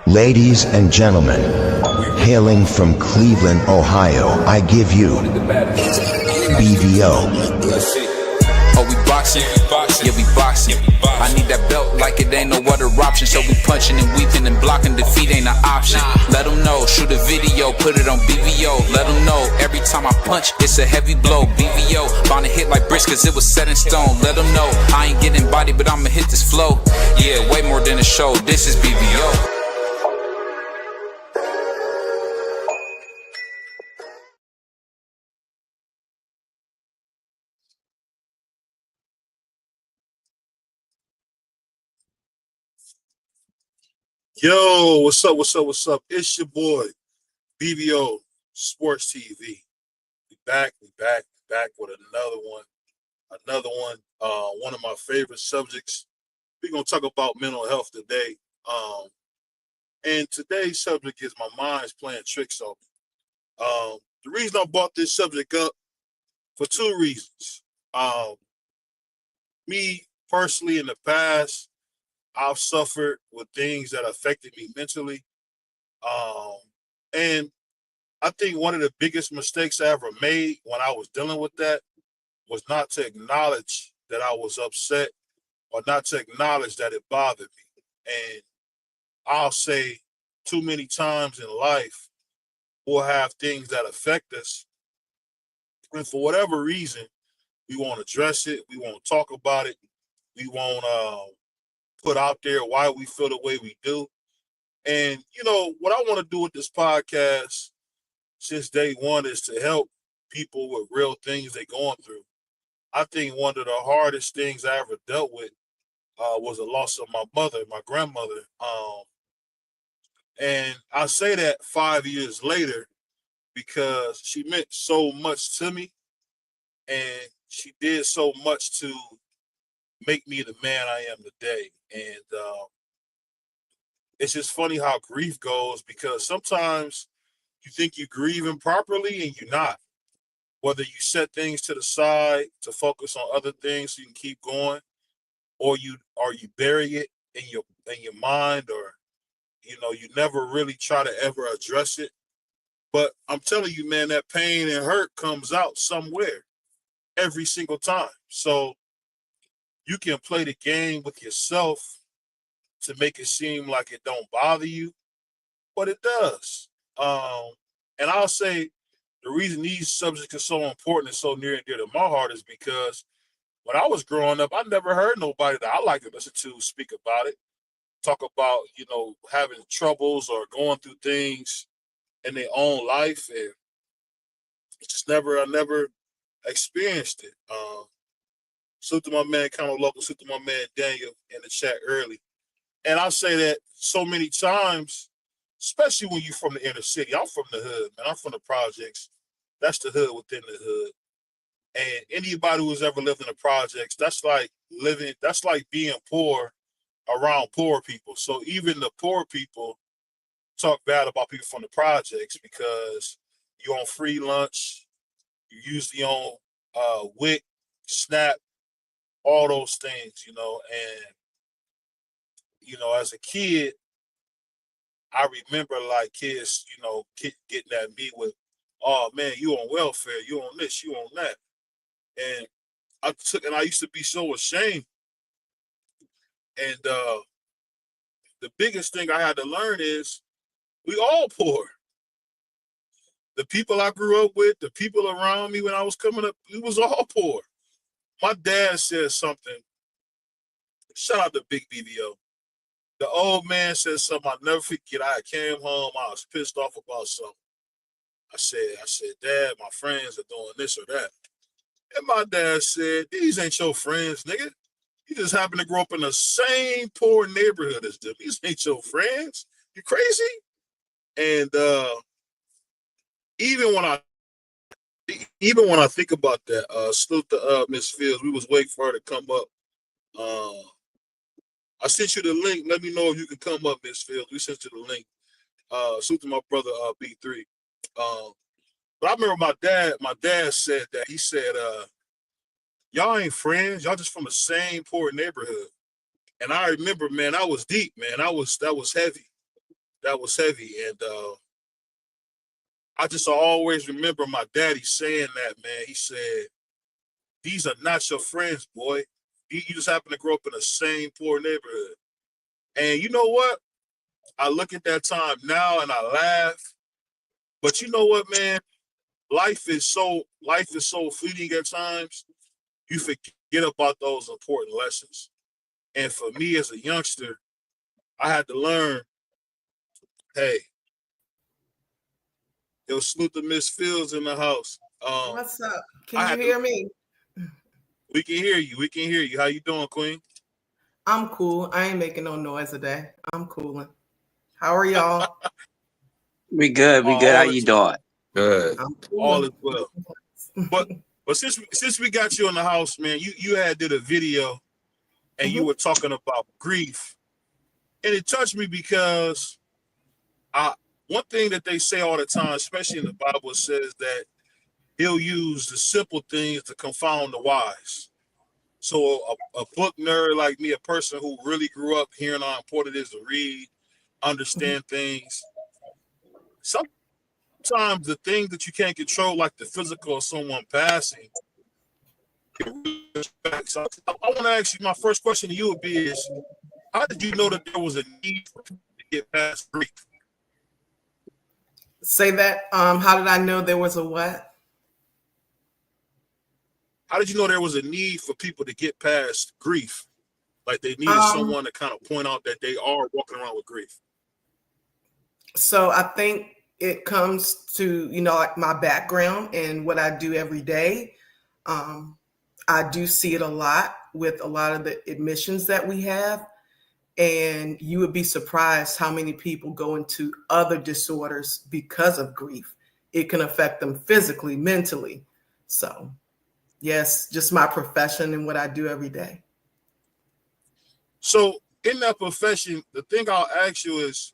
Ladies and gentlemen, hailing from Cleveland, Ohio, I give you BVO. Oh, we boxing? Yeah, we boxing. I need that belt like it ain't no other option. So we punching and weaving and blocking. Defeat ain't an option. Let them know, shoot a video, put it on BVO. Let them know, every time I punch, it's a heavy blow. BVO, bound to hit like bricks cause it was set in stone. Let them know, I ain't getting body, but I'ma hit this flow. Yeah, way more than a show, this is BVO. Yo, what's up? What's up? What's up? It's your boy, BVO Sports TV. We back with another one. One of my favorite subjects. We're gonna talk about mental health today. And today's subject is my mind's playing tricks on me. The reason I brought this subject up for two reasons. Me personally in the past, I've suffered with things that affected me mentally. And I think one of the biggest mistakes I ever made when I was dealing with that was not to acknowledge that I was upset or not to acknowledge that it bothered me. And I'll say too many times in life, we'll have things that affect us. And for whatever reason, we won't address it. We won't talk about it. We won't put out there why we feel the way we do. And, what I want to do with this podcast since day one is to help people with real things they're going through. I think one of the hardest things I ever dealt with was the loss of my mother, my grandmother. And I say that 5 years later because she meant so much to me and she did so much to make me the man I am today. And it's just funny how grief goes because sometimes you think you're grieving properly and you're not. Whether you set things to the side to focus on other things so you can keep going, or you bury it in your mind, or you never really try to ever address it. But I'm telling you, man, that pain and hurt comes out somewhere every single time. So you can play the game with yourself to make it seem like it don't bother you, but it does. And I'll say the reason these subjects are so important and so near and dear to my heart is because when I was growing up, I never heard nobody that I like to listen to speak about it, talk about, having troubles or going through things in their own life. And I never experienced it. Salute to my man, kind of local, salute to my man, Daniel, in the chat early. And I'll say that so many times, especially when you're from the inner city. I'm from the hood, man. I'm from the projects. That's the hood within the hood. And anybody who's ever lived in the projects, that's like being poor around poor people. So even the poor people talk bad about people from the projects because you're on free lunch, you usually on WIC, SNAP, all those things, and as a kid, I remember like kids, getting at me with, "Oh man, you on welfare, you on this, you on that," and I used to be so ashamed. And the biggest thing I had to learn is we all poor. The people I grew up with, the people around me when I was coming up, we was all poor. My dad said something. Shout out to Big BBO. The old man said something I'll never forget. I came home, I was pissed off about something. I said, "Dad, my friends are doing this or that." And my dad said, "These ain't your friends, nigga. You just happen to grow up in the same poor neighborhood as them. These ain't your friends. You crazy?" And even when I think about that, salute to Miss Fields. We was waiting for her to come up. I sent you the link. Let me know if you can come up, Miss Fields. We sent you the link. Salute to my brother B3. But I remember my dad said that. He said, "Y'all ain't friends. Y'all just from the same poor neighborhood." And I remember, man, I was deep, man. That was heavy. that was heavy. And I just always remember my daddy saying that, man. He said, "These are not your friends, boy. You just happen to grow up in the same poor neighborhood." And you know what? I look at that time now and I laugh. But you know what, man? Life is so fleeting at times. You forget about those important lessons. And for me as a youngster, I had to learn, hey, yo, salute to Miss Fields in the house. What's up? I Can you had to hear me? we can hear you. We can hear you. How you doing, Queen? I'm cool. I ain't making no noise today. I'm cooling. How are y'all? We good. We good. How All you is doing? Good. I'm all cooling. is well. But since we got you in the house, man, you had did a video and you Mhm. were talking about grief. And it touched me because I one thing that they say all the time, especially in the Bible, says that he'll use the simple things to confound the wise. So a book nerd like me, a person who really grew up hearing how important it is to read, Mhm. understand things. Sometimes the things that you can't control, like the physical of someone passing, can really affect. So I want to ask you. My first question to you would be: Is how did you know that there was a need for people to get past grief? Say that. How did I know there was a what? How did you know there was a need for people to get past grief? Like they needed Um, someone to kind of point out that they are walking around with grief. so I think it comes to, like my background and what I do every day. Um, I do see it a lot with a lot of the admissions that we have. And you would be surprised how many people go into other disorders because of grief. It can affect them physically, mentally. So, yes, just my profession and what I do every day. So in that profession, the thing I'll ask you is,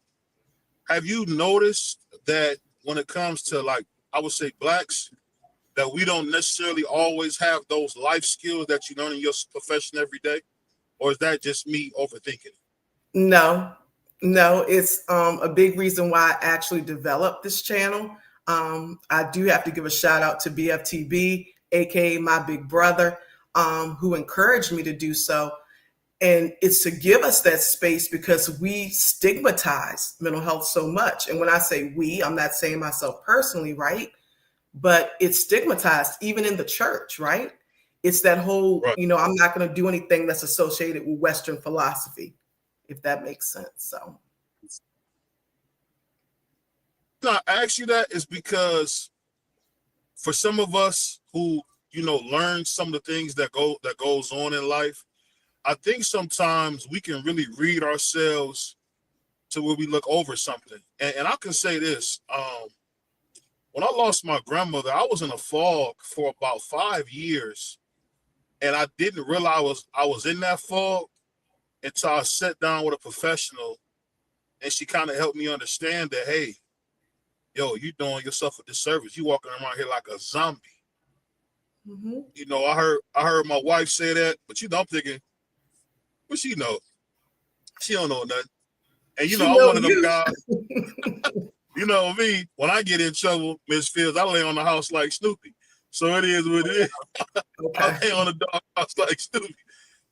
have you noticed that when it comes to, like, I would say blacks, that we don't necessarily always have those life skills that you learn in your profession every day? Or is that just me overthinking it? No, no, it's a big reason why I actually developed this channel. I do have to give a shout out to BFTB, aka my big brother, who encouraged me to do so. And it's to give us that space because we stigmatize mental health so much. And when I say we, I'm not saying myself personally, right? But it's stigmatized even in the church, right? It's that whole, Right. I'm not going to do anything that's associated with Western philosophy, if that makes sense. So, I ask you that is because for some of us who, learn some of the things that goes on in life, I think sometimes we can really read ourselves to where we look over something. And I can say this: when I lost my grandmother, I was in a fog for about 5 years, and I didn't realize I was in that fog until I sat down with a professional, and she kind of helped me understand that, hey, yo, you doing yourself a disservice. You walking around here like a zombie. mhm. I heard my wife say that, but I'm thinking, what she know? She don't know nothing. And She I'm know one of them you. guys. You know me. When I get in trouble, Miss Fields, I lay on the house like Snoopy. So it is what it is. I Okay. lay on the dog house like Snoopy.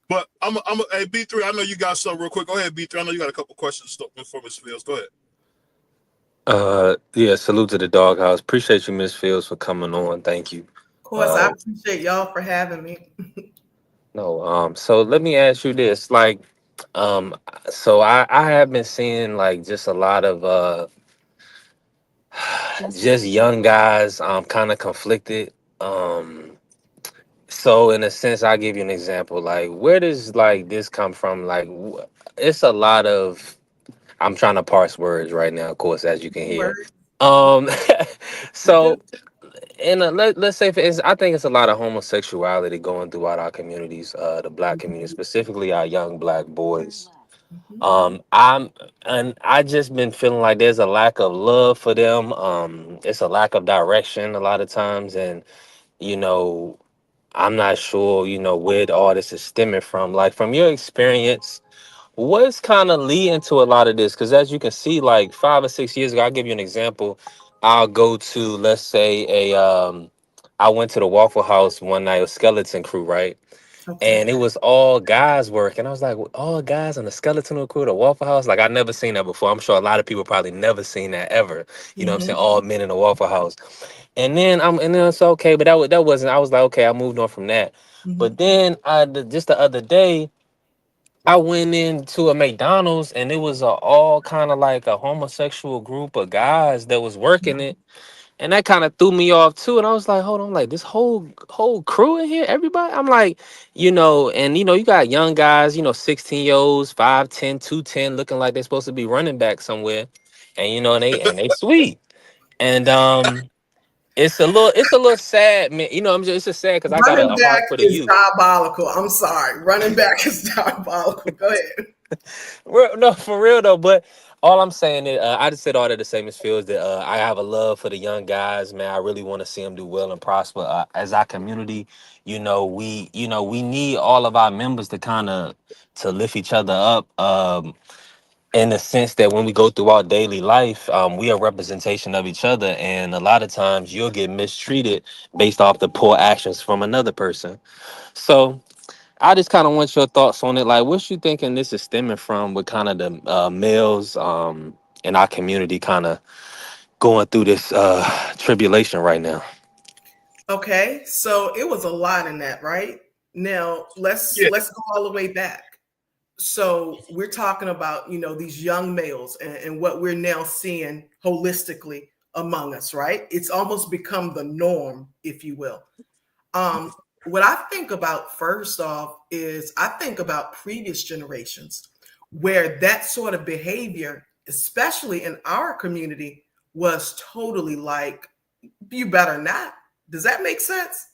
But hey, B3, I know you got something real quick. Go ahead, B3. I know you got a couple questions for Miss Fields. Go ahead. Yeah, salute to the doghouse. Appreciate you, Miss Fields, for coming on. Thank you. Of course, I Uh appreciate y'all for having me. no, so let me ask you this. Like, um, so I have been seeing like just a lot of just young guys kind of conflicted. Um so in a sense, I'll give you an example. Like, where does like this come from? Like it's a lot of I'm trying to parse words right now, of course, as you can hear. Word. Um You good? so and let's say I think it's a lot of homosexuality going throughout our communities, the black community, Mhm, specifically our young black boys. mhm. I just been feeling like there's a lack of love for them. It's a lack of direction a lot of times, and you know, I'm not sure, where all this is stemming from. Like from your experience, what's kind of leading to a lot of this? Because as you can see, like 5 or 6 years ago, I'll give you an example. I'll go to, let's say, I went to the Waffle House one night, a skeleton crew, right? Okay. And it was all guys work. And I was like, all guys on the skeleton crew at the Waffle House? Like, I never seen that before. I'm sure a lot of people probably never seen that ever. You know what I'm saying? Hmm. All men in the Waffle House. And then it's okay, but that wasn't, I was like, okay, I moved on from that. Hmm. But then just the other day, I went into a McDonald's and it was all kind of like a homosexual group of guys that was working it. And that kind of threw me off too. And I was like, hold on, like this whole crew in here, everybody. I'm like, you got young guys, 16-year-olds, 5'10", 210, looking like they're supposed to be running back somewhere. And they sweet. And it's a little sad, man. It's just sad because I got Running a back heart for the is youth. diabolical. I'm sorry. Running back is diabolical. Go ahead. No, for real though. But all I'm saying is, I just said all that the same as Phil is that I have a love for the young guys, man. I really want to see them do well and prosper. As our community, we need all of our members to kind of to lift each other up. In the sense that when we go through our daily life, we are representation of each other, and a lot of times you'll get mistreated based off the poor actions from another person. So I just kind of want your thoughts on it. Like, what you thinking this is stemming from with kind of the males in our community kind of going through this tribulation right now? Okay. So it was a lot in that, right? Now Yeah. let's go all the way back. So we're talking about, these young males and what we're now seeing holistically among us, right? It's almost become the norm, if you will. Um, what I think about first off is I think about previous generations where that sort of behavior, especially in our community, was totally like, you better not. Does that make sense?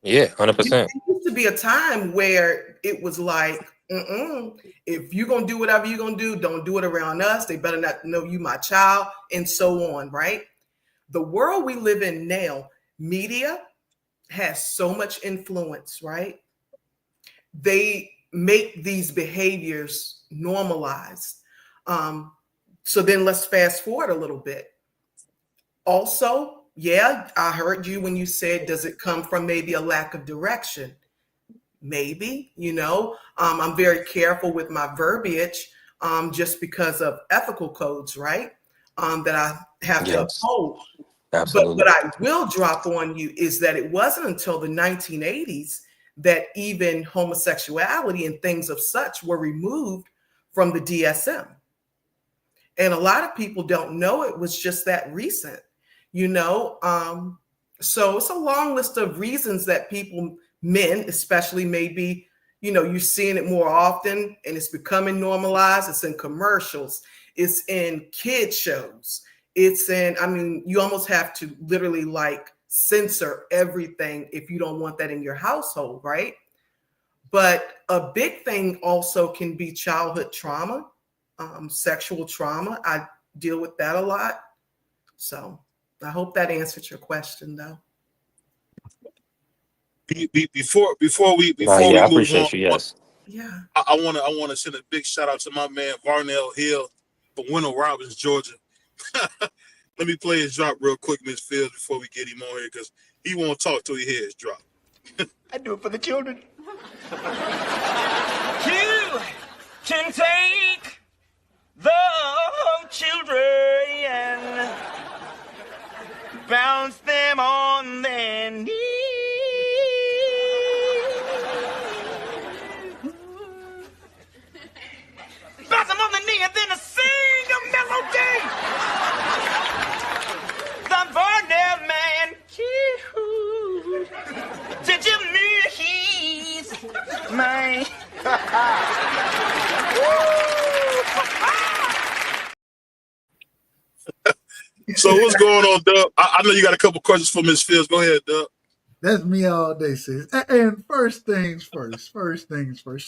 Yeah, There 100%. used to be a time where it was like, if you're gonna do whatever you're gonna do, don't do it around us. They better not know you my child, and so on, right? The world we live in now, media has so much influence, right? They make these behaviors normalized. Um, so then let's fast forward a little bit. Also, yeah, I heard you when you said, does it come from maybe a lack of direction? Maybe, I'm very careful with my verbiage just because of ethical codes, right? That I have to Yes, uphold. But absolutely. what I will drop on you is that it wasn't until the 1980s that even homosexuality and things of such were removed from the DSM. And a lot of people don't know it was just that recent, you know. So it's a long list of reasons that people, men especially, maybe, you're seeing it more often and it's becoming normalized. It's in commercials, it's in kid shows, it's in, I mean, you almost have to literally like censor everything if you don't want that in your household, right? But a big thing also can be childhood trauma, sexual trauma. I deal with that a lot. So I hope that answered your question, though. Before Yeah, I we move on, appreciate you. Yes. Yeah. I want to send a big shout out to my man Varnell Hill from Winter Robins, Georgia. Let me play his drop real quick, Miss Fields, before we get him on here, because he won't talk till he hears his drop. I do it for the children. You can take the children and bounce them on their knees. Bounce them on the knee and then sing a melody. The Varnell man, did you mean he's mine? So what's going on, Dub? I know you got a couple questions for Miss Fields. Go ahead, Dub. That's me all day, sis. And first things first.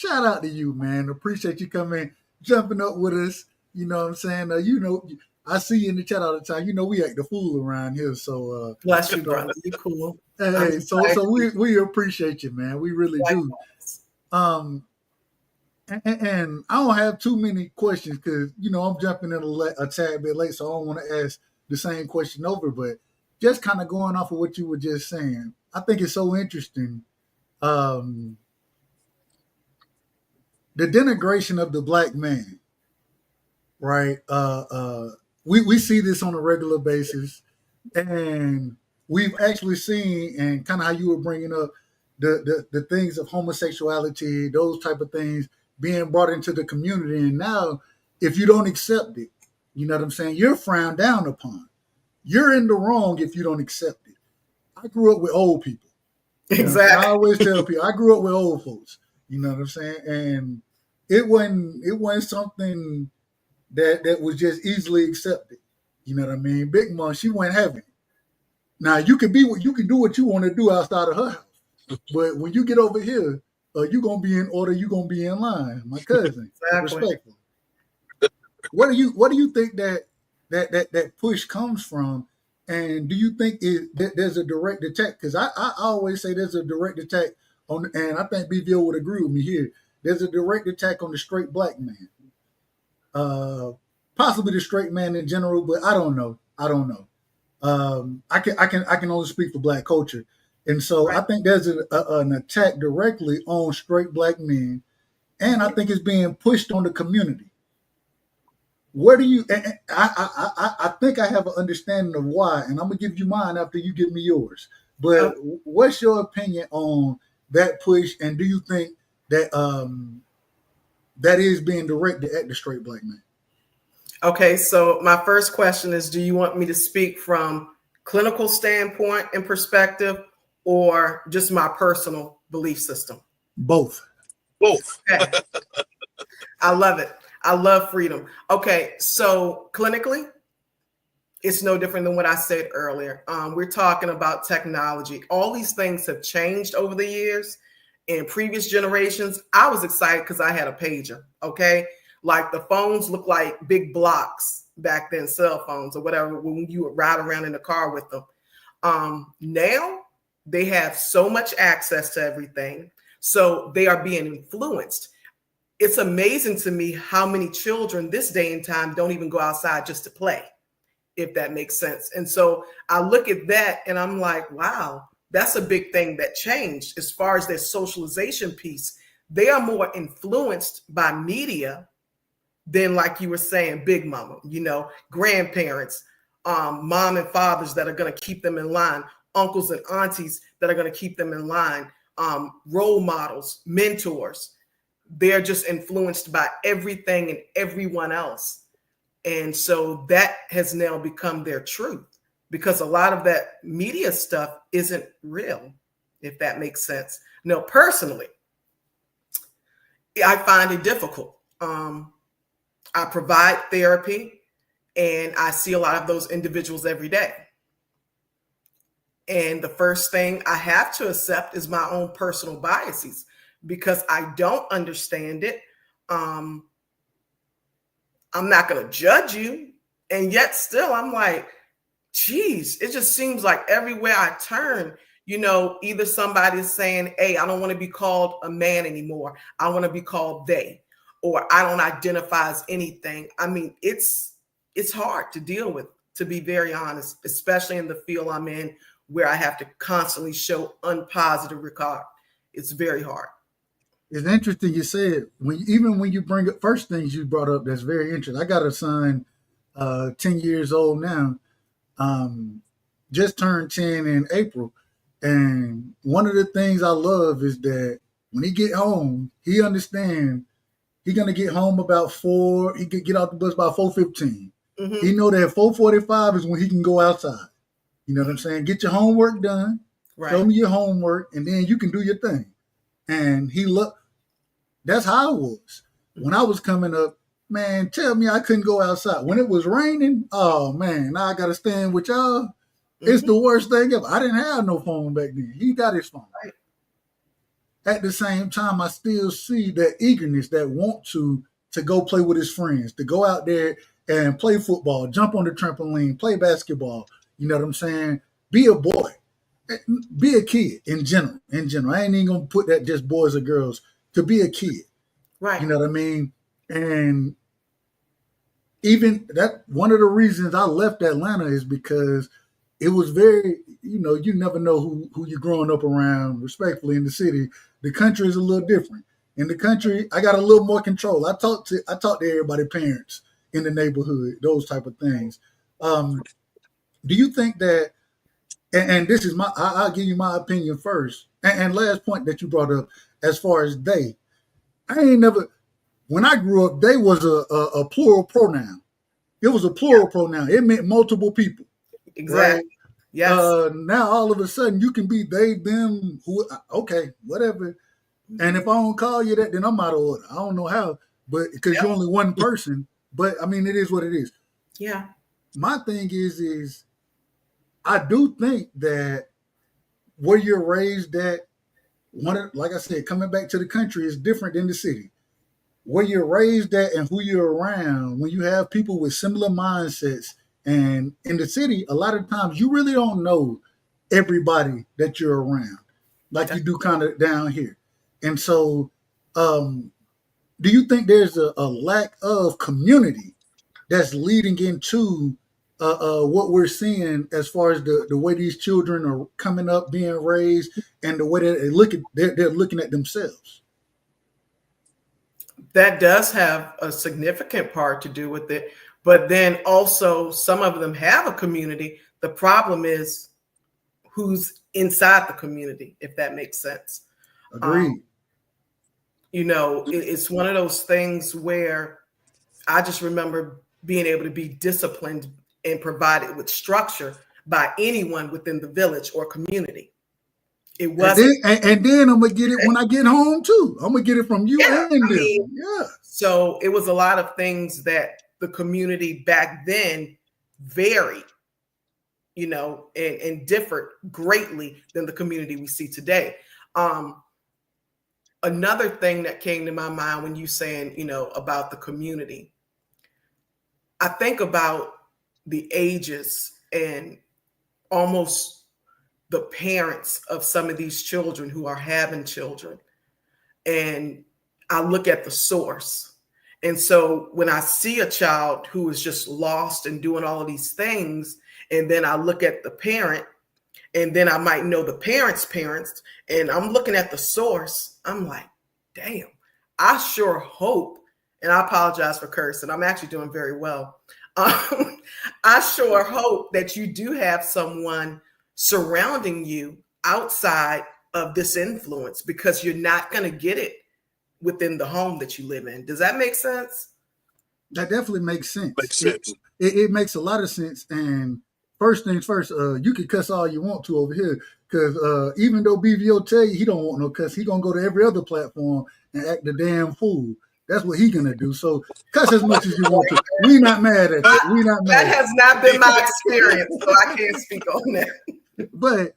Shout out to you, man. Appreciate you coming, jumping up with us. You know what I'm saying? I see you in the chat all the time. We act the fool around here. So Bless you, brother. You cool. hey, so we appreciate you, man. We really do. And I don't have too many questions because I'm jumping in a tad bit late, so I don't want to ask the same question over. But just kind of going off of what you were just saying, I think it's so interesting. The denigration of the black man, right? We see this on a regular basis, and we've actually seen, and kind of how you were bringing up the things of homosexuality, those type of things being brought into the community. And now, if you don't accept it, you know what I'm saying, you're frowned down upon. You're in the wrong if you don't accept it. I grew up with old people. Exactly. I always tell people I grew up with old folks. You know what I'm saying? And it wasn't something that was just easily accepted. You know what I mean? Big Mom, she went heavy. Now you can do what you want to do outside of her house, but when you get over here, you're gonna be in order. You're gonna be in line, my cousin. Exactly. Respectful. What do you think that push comes from? And do you think there's a direct attack? Because I always say there's a direct attack on, and I think BVO would agree with me here. There's a direct attack on the straight black man, possibly the straight man in general, but I don't know. I can only speak for black culture, and so I think there's an attack directly on straight black men, and I think it's being pushed on the community. Where do you? I think I have an understanding of why, and I'm gonna give you mine after you give me yours. But what's your opinion on that push, and do you think that that is being directed at the straight black man? Okay, so my first question is, do you want me to speak from clinical standpoint and perspective, or just my personal belief system? Both. Okay. I love it. I love freedom. Okay, so clinically, it's no different than what I said earlier. We're talking about technology. All these things have changed over the years. In previous generations, I was excited because I had a pager, okay? Like the phones look like big blocks back then, cell phones or whatever, when you would ride around in the car with them. Now, they have so much access to everything, so they are being influenced. It's amazing to me how many children this day and time don't even go outside just to play, if that makes sense. And so I look at that and I'm like, wow, that's a big thing that changed as far as their socialization piece. They are more influenced by media than, like you were saying, big mama, grandparents, mom and fathers that are going to keep them in line, uncles and aunties that are going to keep them in line, role models, mentors. They're just influenced by everything and everyone else. And so that has now become their truth, because a lot of that media stuff isn't real, if that makes sense. No, personally, I find it difficult. I provide therapy, and I see a lot of those individuals every day. And the first thing I have to accept is my own personal biases, because I don't understand it. I'm not going to judge you. And yet still, I'm like, geez, it just seems like everywhere I turn, either somebody is saying, hey, I don't want to be called a man anymore. I want to be called they, or I don't identify as anything. I mean, it's hard to deal with, to be very honest, especially in the field I'm in, where I have to constantly show unpositive regard. It's very hard. It's interesting you said, even when you bring up first things you brought up, that's very interesting. I got a son, 10 years old now, just turned 10 in April. And one of the things I love is that when he get home, he understands he's going to get home about 4, he could get out the bus about 4:15. Mm-hmm. He know that 4:45 is when he can go outside. You know what I'm saying? Get your homework done, right. Show me your homework, and then you can do your thing. And that's how it was. When I was coming up, man, tell me I couldn't go outside. When it was raining, oh man, now I got to stand with y'all. Mm-hmm. It's the worst thing ever. I didn't have no phone back then. He got his phone. Right. At the same time, I still see that eagerness, that want to go play with his friends, to go out there and play football, jump on the trampoline, play basketball. You know what I'm saying? Be a boy. Be a kid in general. I ain't even going to put that just boys or girls. To be a kid. Right. You know what I mean? And even that, one of the reasons I left Atlanta is because it was very, you never know who you're growing up around. Respectfully, in the city, the country is a little different. In the country, I got a little more control. I talk to everybody, parents in the neighborhood, those type of things. Do you think that? And this is I'll give you my opinion first. And last point that you brought up, as far as they, I ain't never. When I grew up, they was a plural pronoun. It was a plural pronoun. It meant multiple people. Exactly. Right? Yes. Now all of a sudden you can be they, them, who. Okay, whatever. And if I don't call you that, then I'm out of order. I don't know how, but because you're only one person. But I mean, it is what it is. Yeah. My thing is I do think that where you're raised at, like I said, coming back to the country is different than the city. Where you're raised at and who you're around, when you have people with similar mindsets, and in the city, a lot of times you really don't know everybody that you're around, like you do kind of down here. And so, do you think there's a lack of community that's leading into what we're seeing as far as the way these children are coming up, being raised, and the way that they're looking at themselves? That does have a significant part to do with it. But then also, some of them have a community. The problem is who's inside the community, if that makes sense. Agreed. It's one of those things where I just remember being able to be disciplined and provided with structure by anyone within the village or community. It wasn't. And then I'm gonna get it when I get home too. I'm gonna get it from you and them. Yeah. So it was a lot of things that the community back then varied, and differed greatly than the community we see today. Another thing that came to my mind when you saying, about the community, I think about the ages and almost the parents of some of these children who are having children. And I look at the source. And so when I see a child who is just lost and doing all of these things, and then I look at the parent, and then I might know the parents' parents, and I'm looking at the source, I'm like, damn, I sure hope, and I apologize for cursing, I'm actually doing very well. I sure hope that you do have someone surrounding you outside of this influence, because you're not going to get it within the home that you live in. Does that make sense? That definitely makes sense. Makes sense. It makes a lot of sense. And first things first, you can cuss all you want to over here, because even though BVO tell you he don't want no cuss, he gonna go to every other platform and act the damn fool. That's what he gonna do. So cuss as much as you want to. We not mad at you. We not mad. That has not been my experience, so I can't speak on that. But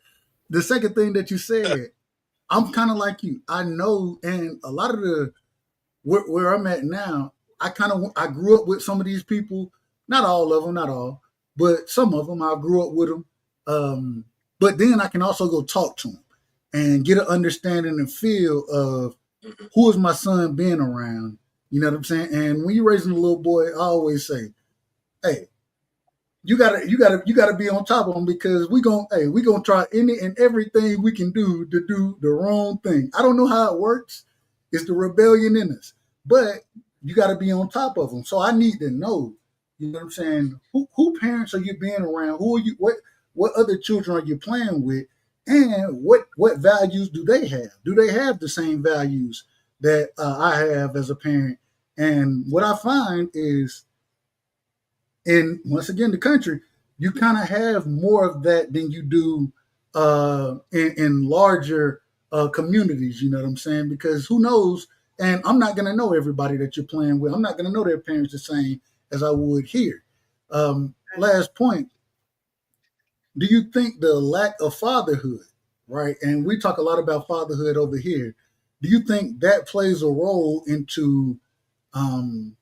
the second thing that you said, I'm kind of like you. I know, and a lot of the where I'm at now, I grew up with some of these people. Not all of them, not all, but some of them. I grew up with them. But then I can also go talk to them and get an understanding and feel of who is my son being around. You know what I'm saying? And when you're raising a little boy, I always say, hey, you gotta be on top of them, because we gonna try any and everything we can do to do the wrong thing. I don't know how it works. It's the rebellion in us, but you got to be on top of them. So I need to know, you know what I'm saying? Who parents are you being around? Who are you? What other children are you playing with? And what values do they have? Do they have the same values that I have as a parent? And what I find is, once again, the country, you kind of have more of that than you do in larger communities. You know what I'm saying? Because who knows? And I'm not going to know everybody that you're playing with. I'm not going to know their parents the same as I would here. Last point. Do you think the lack of fatherhood, right? And we talk a lot about fatherhood over here. Do you think that plays a role into the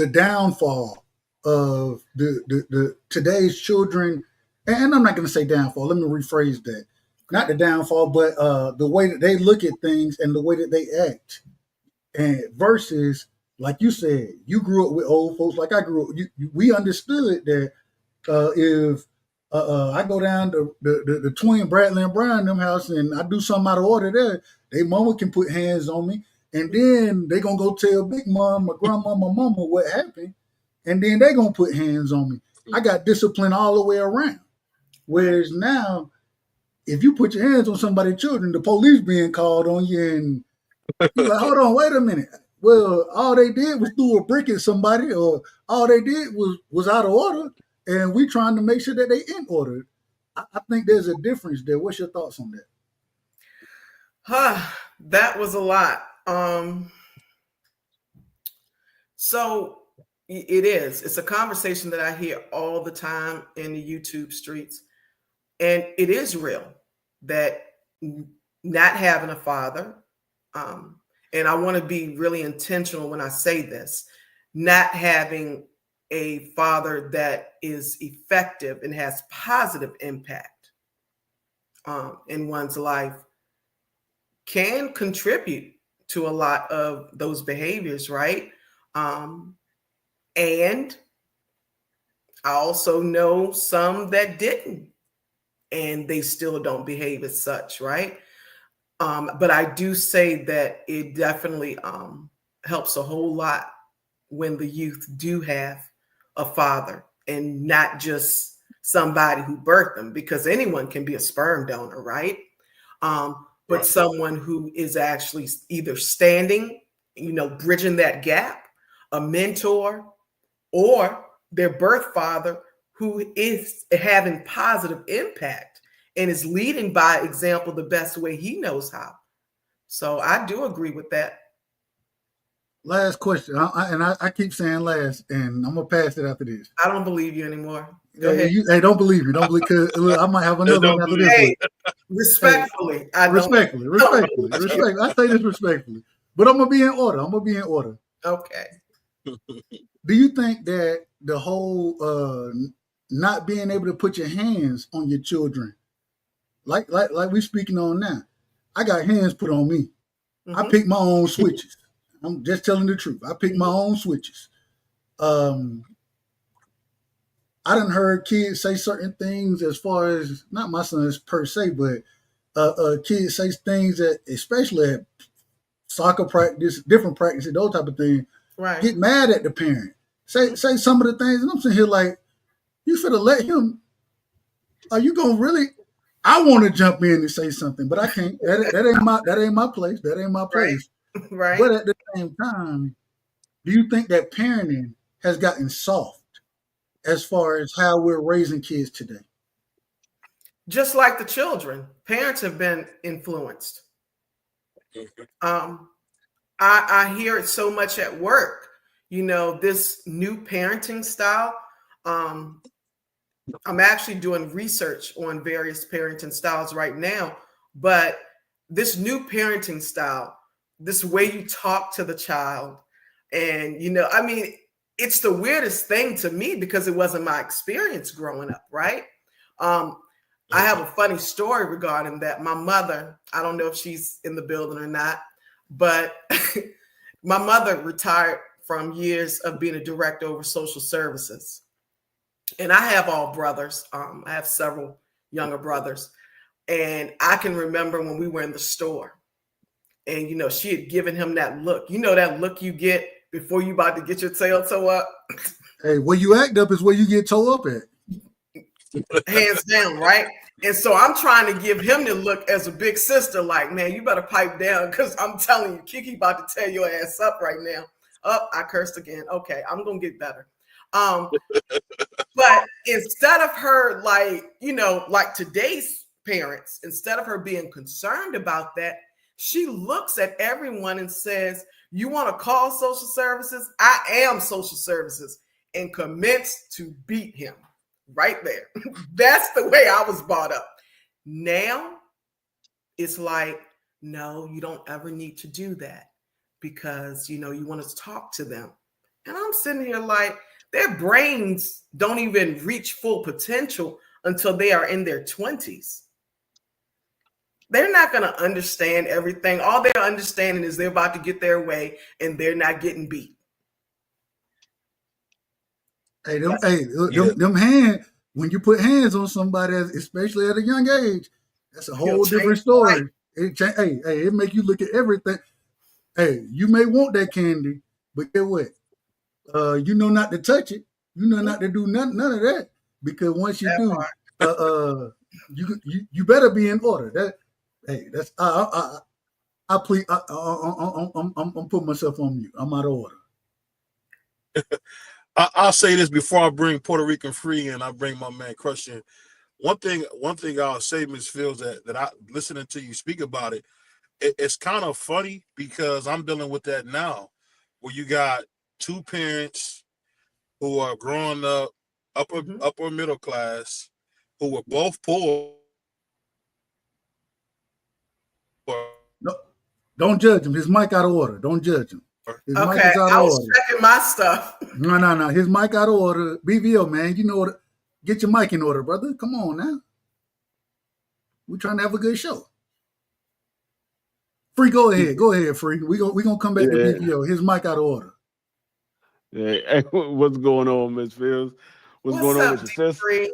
downfall of the today's children? And I'm not going to say downfall. Let me rephrase that. Not the downfall, but the way that they look at things and the way that they act. And versus, like you said, you grew up with old folks like I grew up. We understood that if I go down to the twin Bradley and Brian them house and I do something out of order there, they mama can put hands on me, and then they gonna go tell Big Mom, my grandma, my mama what happened, and then they gonna put hands on me. I got discipline all the way around. Whereas now, if you put your hands on somebody's children, the police being called on you, and you're like, hold on, wait a minute. Well, all they did was threw a brick at somebody, or all they did was out of order, and we trying to make sure that they in order. I think there's a difference there. What's your thoughts on that? That was a lot. So it is. It's a conversation that I hear all the time in the YouTube streets. And it is real that not having a father, and I want to be really intentional when I say this, not having a father that is effective and has positive impact in one's life can contribute to a lot of those behaviors, right? And I also know some that didn't, and they still don't behave as such, right? But I do say that it definitely helps a whole lot when the youth do have a father and not just somebody who birthed them, because anyone can be a sperm donor, right? But someone who is actually either standing, bridging that gap, a mentor, or their birth father who is having positive impact and is leading by example the best way he knows how. So I do agree with that. Last question, I keep saying last, and I'm gonna pass it after this. I don't believe you anymore. Go ahead. Hey, don't believe me. Don't believe, because I might have another one after this one. Respectfully, respectfully. I say this respectfully, but I'm gonna be in order. Okay. Do you think that the whole not being able to put your hands on your children, like we speaking on now, I got hands put on me. Mm-hmm. I pick my own switches. I'm just telling the truth. I pick my own switches. I done heard kids say certain things, as far as not my sons per se, but kids say things that, especially at soccer practice, different practices, those type of things, right, get mad at the parent. Say some of the things, and I'm sitting here like, you should have let him. Are you gonna really? I want to jump in and say something, but I can't. That ain't my place. That ain't my place. Right. But at the same time, do you think that parenting has gotten soft as far as how we're raising kids today? Just like the children, parents have been influenced. I hear it so much at work. This new parenting style. I'm actually doing research on various parenting styles right now, but this new parenting style, this way you talk to the child, and it's the weirdest thing to me because it wasn't my experience growing up, right? I have a funny story regarding that. My mother, I don't know if she's in the building or not, but my mother retired from years of being a director over social services. And I have all brothers. I have several younger brothers. And I can remember when we were in the store and, she had given him that look. That look you get before you about to get your tail toe up. Hey, where you act up is where you get toe up at. Hands down, right? And so I'm trying to give him the look as a big sister, like, man, you better pipe down, because I'm telling you, Kiki about to tear your ass up right now. Oh, I cursed again. Okay, I'm going to get better. But instead of her, like today's parents, instead of her being concerned about that, she looks at everyone and says, you want to call social services? I am social services, and commenced to beat him right there. That's the way I was brought up. Now it's like, no, you don't ever need to do that, because, you want to talk to them. And I'm sitting here like, their brains don't even reach full potential until they are in their 20s. They're not going to understand everything. All they're understanding is they're about to get their way and they're not getting beat. Hey, Yeah. them hands. When you put hands on somebody, especially at a young age, that's a whole different story. It make you look at everything. Hey, you may want that candy, but get what? You know not to touch it. You know not to do none of that, because once you do, you better be in order. That's I please. I'm putting myself on mute. I'm out of order. I'll say this before I bring Puerto Rican Free and I bring my man Crush in. One thing I'll say, Ms. Fields, that I listening to you speak about it's kind of funny because I'm dealing with that now, where you got two parents who are growing up upper middle class, who were both poor. No, don't judge him. His mic out of order. Don't judge him. His mic Okay, is out I of was order. checking my stuff. No. His mic out of order. BVO, man, you know what? Get your mic in order, brother. Come on now. We're trying to have a good show. Free, go ahead. Go ahead, Free. We gonna come back to BVO. His mic out of order. Yeah. Hey, what's going on, Miss Fields? What's going on up, with your sis? Free?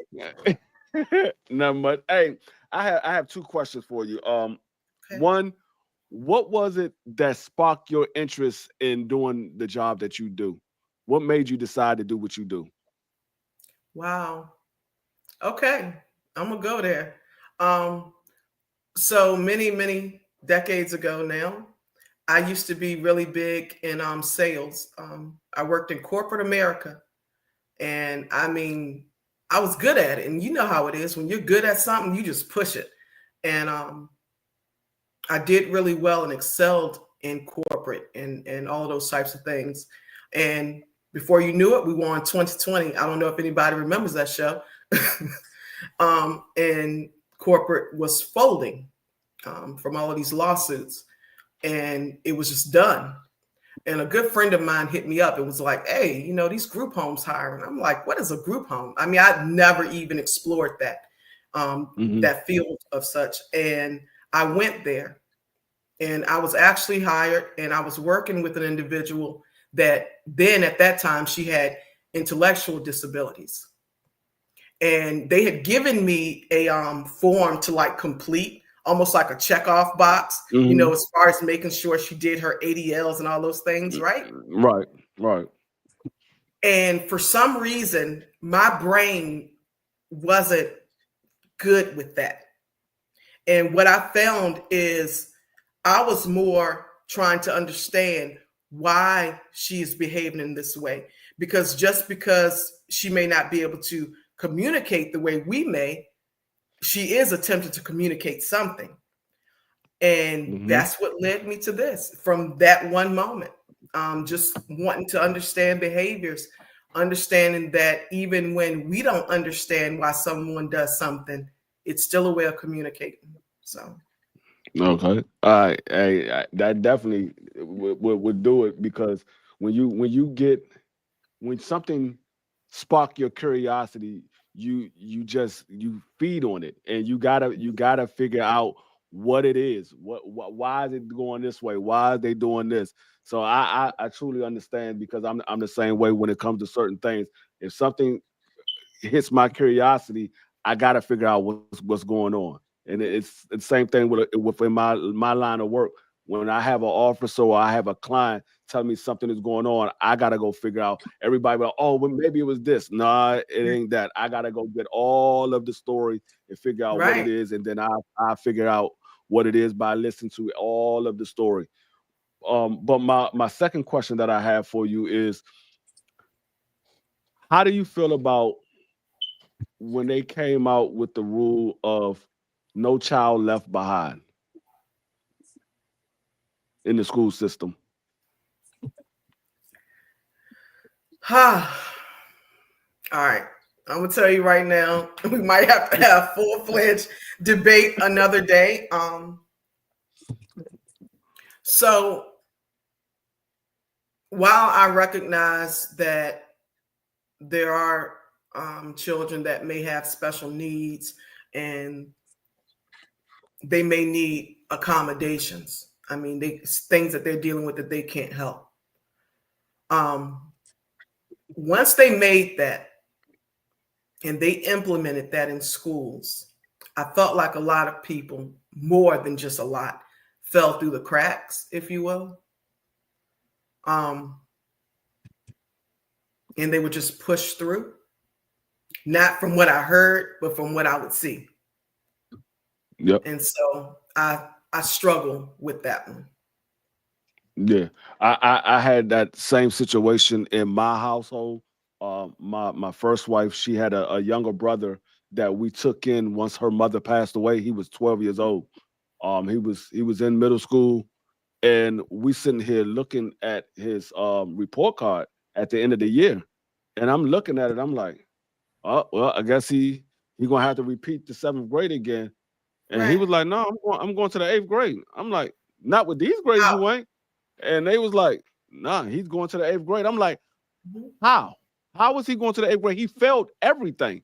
Not much. Hey, I have two questions for you. One, what was it that sparked your interest in doing the job that you do? What made you decide to do what you do? Wow. Okay, I'm gonna go there. So many decades ago now, I used to be really big in sales. I worked in corporate America, and I mean, I was good at it. And you know how it is when you're good at something, you just push it. And I did really well and excelled in corporate and all those types of things. And before you knew it, we won 2020. I don't know if anybody remembers that show. And corporate was folding from all of these lawsuits, and it was just done. And a good friend of mine hit me up and was like, hey, you know, these group homes hiring. I'm like, what is a group home? I mean, I'd never even explored that, that field of such. And I went there and I was actually hired, and I was working with an individual that then at that time she had intellectual disabilities. And they had given me a form to like complete, almost like a checkoff box, you know, as far as making sure she did her ADLs and all those things, right? Right. And for some reason, my brain wasn't good with that. And what I found is I was more trying to understand why she is behaving in this way. Because just because she may not be able to communicate the way we may, she is attempting to communicate something. And that's what led me to this from that one moment. Just wanting to understand behaviors, understanding that even when we don't understand why someone does something, it's still a way of communicating. So Okay. All right. Hey, that definitely would do it, because when something spark your curiosity, you feed on it, and you gotta figure out what it is. Why is it going this way? Why are they doing this? So I truly understand, because I'm the same way when it comes to certain things. If something hits my curiosity, I gotta figure out what's going on. And it's the same thing within my line of work. When I have an officer or I have a client tell me something is going on, I gotta go figure out. Everybody go, oh, well, maybe it was this. Nah, it ain't that. I gotta go get all of the story and figure out what it is, and then I figure out what it is by listening to all of the story. But my second question that I have for you is, how do you feel about when they came out with the rule of no child left behind in the school system? all right. I'm gonna tell you right now, we might have to have full-fledged debate another day. So while I recognize that there are children that may have special needs, and they may need accommodations. I mean, things that they're dealing with that they can't help. Once they made that and they implemented that in schools, I felt like a lot of people, more than just a lot, fell through the cracks, if you will. And they would just push through, not from what I heard, but from what I would see. Yep. And so I struggle with that one. Yeah, I had that same situation in my household. My first wife, she had a younger brother that we took in once her mother passed away. He was 12 years old. He was in middle school, and we sitting here looking at his report card at the end of the year, and I'm looking at it. I'm like, oh well, I guess he gonna have to repeat the 7th grade again. And he was like, no, I'm going to the 8th grade. I'm like, not with these grades, you ain't. And they was like, nah, he's going to the 8th grade. I'm like, how? How was he going to the 8th grade? He failed everything.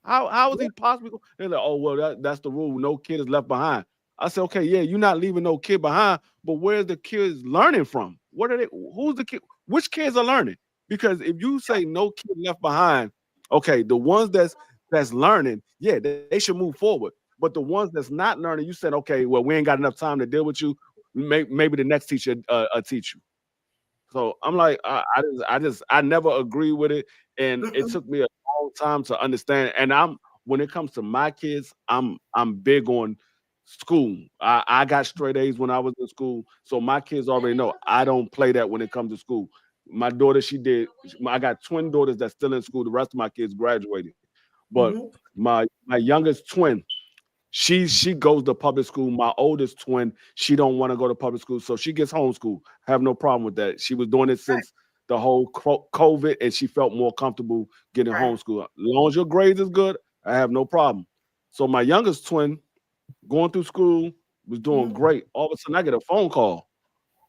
How was he possibly going? They're like, oh, well, that's the rule. No kid is left behind. I said, okay, yeah, you're not leaving no kid behind, but where's the kids learning from? What are they? Who's the kid? Which kids are learning? Because if you say no kid left behind, okay, the ones that's learning, yeah, they should move forward. But the ones that's not learning, you said, okay, well, we ain't got enough time to deal with you. Maybe the next teacher teach you. So I'm like, I never agree with it, and it took me a long time to understand. And when it comes to my kids, I'm big on school. I got straight A's when I was in school, so my kids already know I don't play that when it comes to school. My daughter, she did. I got twin daughters that's still in school. The rest of my kids graduated, but my youngest twin, she goes to public school. My oldest twin, she don't want to go to public school, so she gets homeschooled. Have no problem with that. She was doing it since the whole COVID, and she felt more comfortable getting homeschooled. As long as your grades is good, I have no problem. So my youngest twin, going through school, was doing great. All of a sudden, I get a phone call.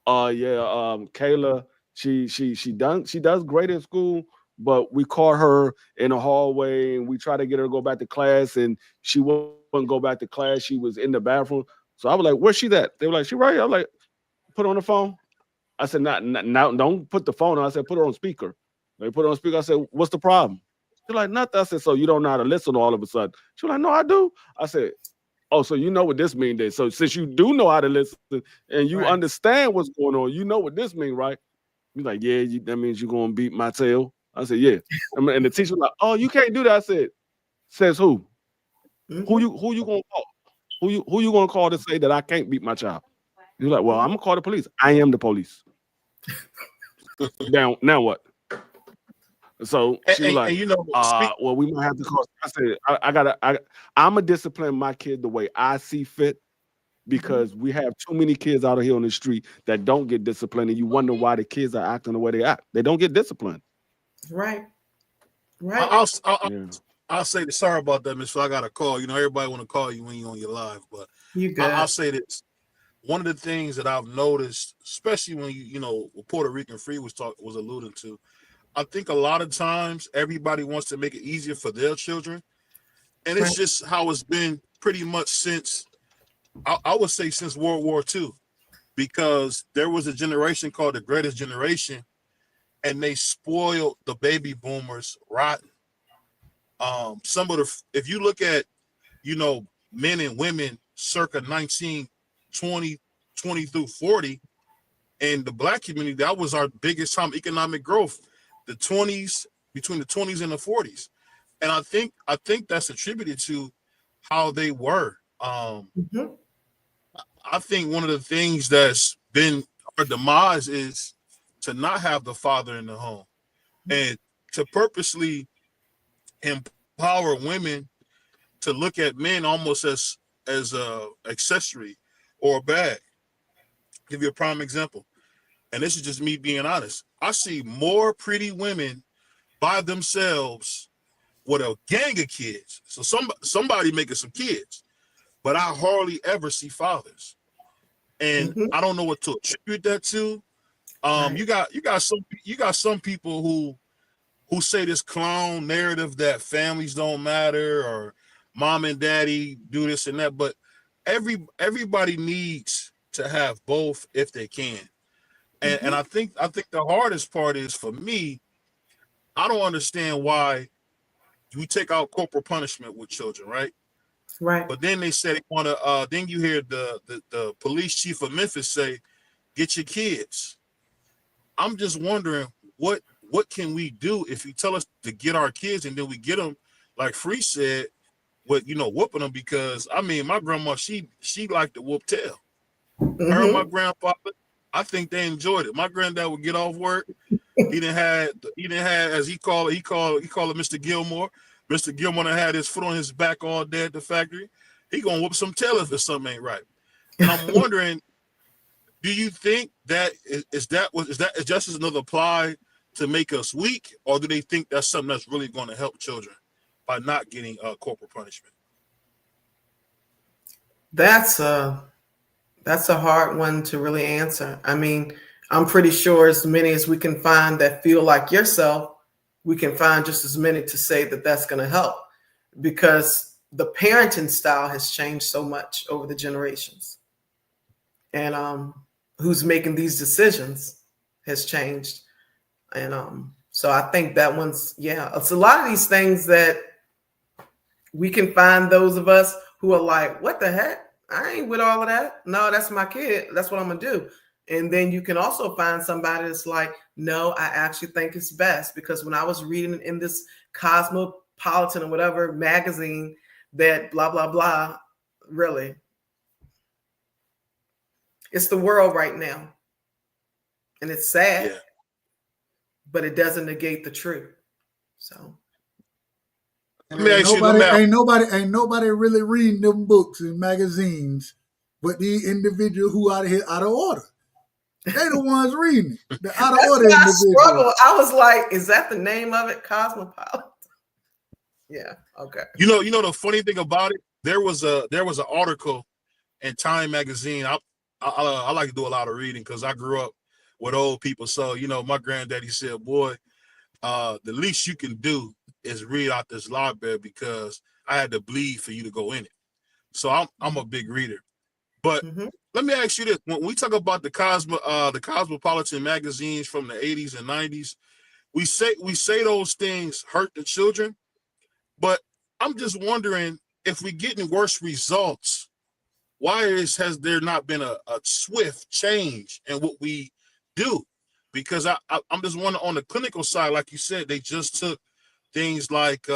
Kayla, she does great in school, but we caught her in the hallway and we tried to get her to go back to class, and she wouldn't go back to class. She was in the bathroom. So I was like, "Where's she at?" They were like, "She right here." I'm like, "Put her on the phone." I said, "Not now. Don't put the phone on." I said, "Put her on speaker." They put her on speaker. I said, "What's the problem?" She's like, "Nothing." I said, "So you don't know how to listen all of a sudden?" She was like, "No, I do." I said, "Oh, so you know what this means then? So since you do know how to listen and you understand what's going on, you know what this means, right?" He's like, "Yeah, that means you're gonna beat my tail." I said, "Yeah." And the teacher was like, "Oh, you can't do that." I said, "Says who? Who you gonna call? Who you gonna call to say that I can't beat my child?" He's like, "Well, I'm gonna call the police. I am the police." Now what? So she was like, well, we might have to call. I said, I'm gonna discipline my kid the way I see fit, because we have too many kids out of here on the street that don't get disciplined, and you wonder why the kids are acting the way they act. They don't get disciplined. Right. I'll say this. Sorry about that, Miss. I got a call. You know, everybody want to call you when you're on your live, but I'll say this. One of the things that I've noticed, especially when you know Puerto Rican Free was alluding to, I think a lot of times everybody wants to make it easier for their children, and it's just how it's been pretty much since I would say since World War II, because there was a generation called the Greatest Generation, and they spoiled the baby boomers rotten. If you look at, you know, men and women circa 1920 through 40, in the Black community, that was our biggest time economic growth, between the 20s and the 40s. And I think that's attributed to how they were. I think one of the things that's been our demise is to not have the father in the home, and to purposely empower women to look at men almost as a accessory or a bag. Give you a prime example, and this is just me being honest. I see more pretty women by themselves with a gang of kids. So somebody making some kids, but I hardly ever see fathers, and I don't know what to attribute that to. You got some people who say this clown narrative that families don't matter or mom and daddy do this and that, but everybody needs to have both if they can. And I think the hardest part is for me, I don't understand why we take out corporal punishment with children, right? Right. But then they said they want to. Then you hear the police chief of Memphis say, "Get your kids." I'm just wondering what can we do if you tell us to get our kids and then we get them, like Free said, with whooping them, because I mean my grandma she liked to whoop tail. Her and my grandfather, I think they enjoyed it. My granddad would get off work. He didn't have as he called it Mr. Gilmore. Mr. Gilmore had his foot on his back all day at the factory. He gonna whoop some tail if something ain't right. And I'm wondering, do you think that is just as another ply to make us weak, or do they think that's something that's really going to help children by not getting corporal punishment? That's a hard one to really answer. I mean, I'm pretty sure as many as we can find that feel like yourself, we can find just as many to say that that's going to help, because the parenting style has changed so much over the generations. And who's making these decisions has changed. And so I think that one's, it's a lot of these things that we can find those of us who are like, what the heck? I ain't with all of that. No, that's my kid. That's what I'm going to do. And then you can also find somebody that's like, no, I actually think it's best, because when I was reading in this Cosmopolitan or whatever magazine that blah, blah, blah, really, it's the world right now. And it's sad, but it doesn't negate the truth. So. Ain't nobody really reading them books and magazines, but the individual who out of order. They the ones reading it. The out of order individual. I was like, is that the name of it? Cosmopolitan. Yeah. Okay. You know the funny thing about it, there was an article in Time magazine. I like to do a lot of reading because I grew up with old people. So my granddaddy said, "Boy, the least you can do is read out this library, because I had to bleed for you to go in it." So I'm a big reader. But let me ask you this: when we talk about the Cosmopolitan magazines from the 80s and 90s, we say those things hurt the children, but I'm just wondering, if we're getting worse results, why has there not been a swift change in what we do? Because I'm just wondering, on the clinical side, like you said, they just took things like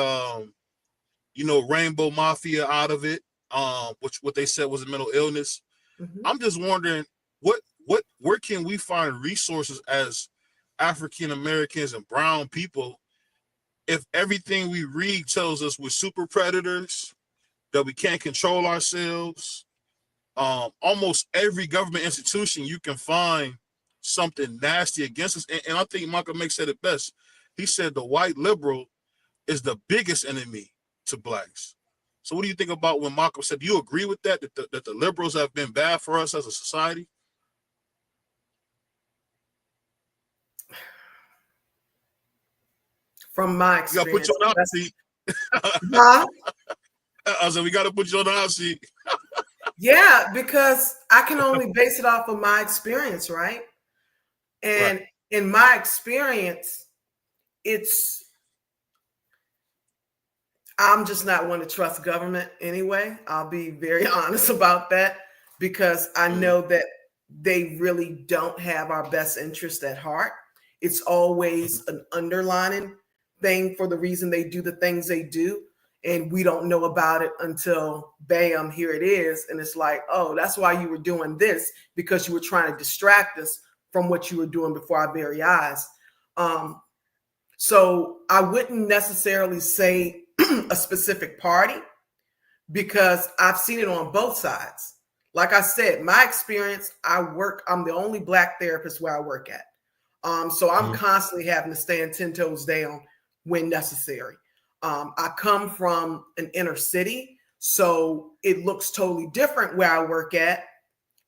Rainbow Mafia out of it, which what they said was a mental illness. I'm just wondering, where can we find resources as African Americans and brown people if everything we read tells us we're super predators, that we can't control ourselves? Almost every government institution you can find something nasty against us. And I think Malcolm X said it best. He said the white liberal is the biggest enemy to blacks. So what do you think about when Malcolm said, do you agree with that the liberals have been bad for us as a society? From my experience. You gotta put you on the hot seat. I said, we got to put you on the hot seat. Yeah, because I can only base it off of my experience, right? And in my experience, I'm just not one to trust government anyway. I'll be very honest about that, because I know that they really don't have our best interest at heart. It's always an underlining thing for the reason they do the things they do. And we don't know about it until, bam, here it is. And it's like, oh, that's why you were doing this, because you were trying to distract us from what you were doing before our very eyes. So I wouldn't necessarily say a specific party, because I've seen it on both sides. Like I said, my experience, I'm the only Black therapist where I work at. So I'm constantly having to stand 10 toes down when necessary. I come from an inner city, so it looks totally different where I work at,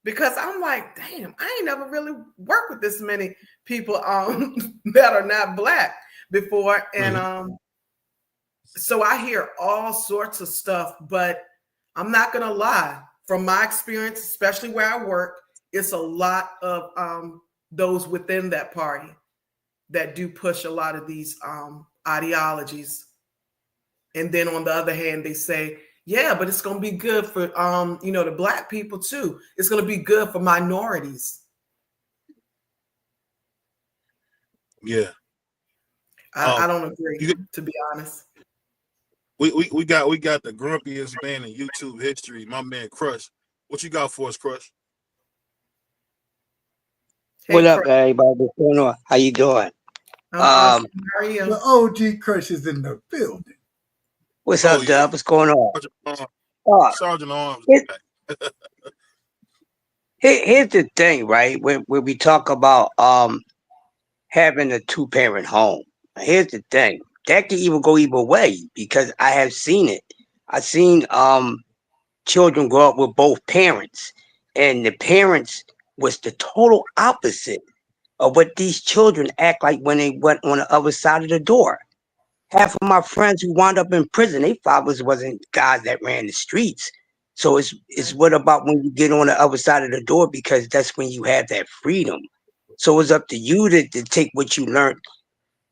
because I'm like, damn, I ain't never really worked with this many people that are not Black before. And so I hear all sorts of stuff, but I'm not going to lie. from my experience, especially where I work, it's a lot of those within that party that do push a lot of these ideologies. And then on the other hand, they say, yeah, but it's going to be good for, the Black people too. It's going to be good for minorities. Yeah. I don't agree, to be honest. We got the grumpiest man in YouTube history, my man Crush. What you got for us, Crush? Hey, What up, Crush. everybody? What's going on? How you doing? I'm awesome. How are you? The OG Crush is in the building. What's Oh, up, yeah. Dub? What's going on? Sergeant Arms. Here's the thing, right? When we talk about having a 2-parent home, here's the thing. That can even go either way because I have seen it. I've seen children grow up with both parents, and the parents was the total opposite of what these children act like when they went on the other side of the door. Half of my friends who wound up in prison, their fathers wasn't guys that ran the streets. So it's what about when you get on the other side of the door, because that's when you have that freedom. So it's up to you to take what you learned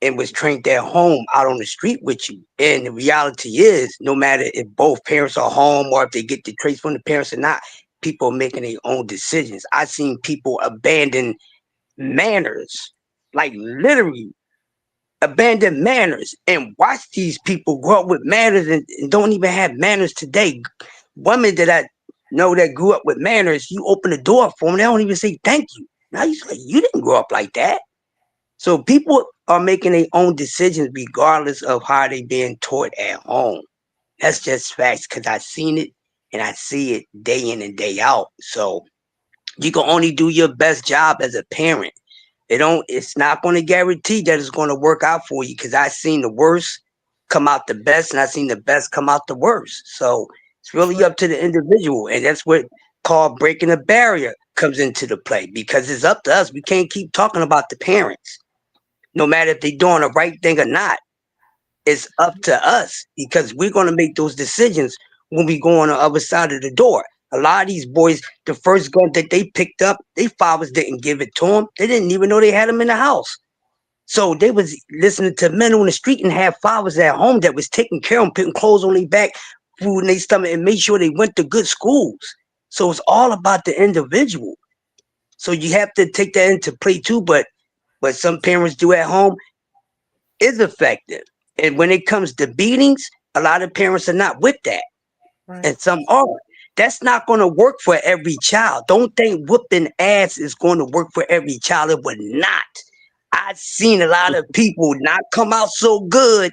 and was trained at home out on the street with you. And the reality is, no matter if both parents are home or if they get the traits from the parents or not, people are making their own decisions. I've seen people abandon manners, like literally abandon manners, and watch these people grow up with manners and don't even have manners today. Women that I know that grew up with manners, you open the door for them, they don't even say thank you. Now you say, you didn't grow up like that. So people are making their own decisions regardless of how they being taught at home. That's just facts because I've seen it and I see it day in and day out. So you can only do your best job as a parent. It's not going to guarantee that it's going to work out for you, because I've seen the worst come out the best and I've seen the best come out the worst. So it's really up to the individual, and that's what called breaking a barrier comes into the play, because it's up to us. We can't keep talking about the parents, no matter if they're doing the right thing or not. It's up to us, because we're going to make those decisions when we go on the other side of the door. A lot of these boys, the first gun that they picked up, their fathers didn't give it to them. They didn't even know they had them in the house. So they was listening to men on the street and had fathers at home that was taking care of them, putting clothes on their back, food in their stomach, and made sure they went to good schools. So it's all about the individual. So you have to take that into play too. But what some parents do at home is effective. And when it comes to beatings, a lot of parents are not with that. Right. And some are. That's not going to work for every child. Don't think whooping ass is going to work for every child. It would not. I've seen a lot of people not come out so good.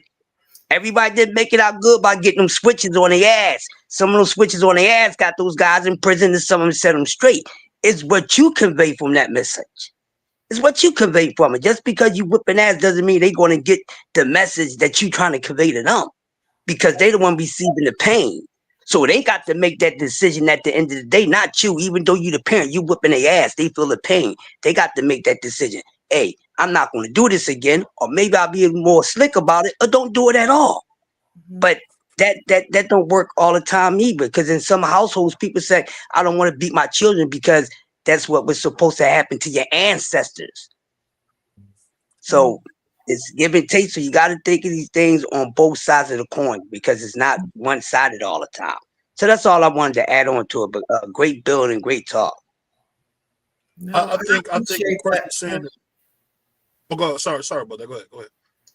Everybody didn't make it out good by getting them switches on their ass. Some of those switches on their ass got those guys in prison, and some of them set them straight. It's what you convey from that message. It's what you convey from it. Just because you whipping ass doesn't mean they're going to get the message that you trying to convey to them, because they the one receiving the pain. So they got to make that decision at the end of the day, not you. Even though you the parent, you whipping their ass, they feel the pain. They got to make that decision. Hey, I'm not going to do this again, or maybe I'll be more slick about it, or don't do it at all. Mm-hmm. But that don't work all the time either, because in some households, people say, I don't want to beat my children because that's what was supposed to happen to your ancestors. So it's give and take. So you got to think of these things on both sides of the coin, because it's not one-sided all the time. So that's all I wanted to add on to it. But great build and great talk. No, I think appreciate what Crush that. is saying. Oh, go. Sorry about that. Go ahead.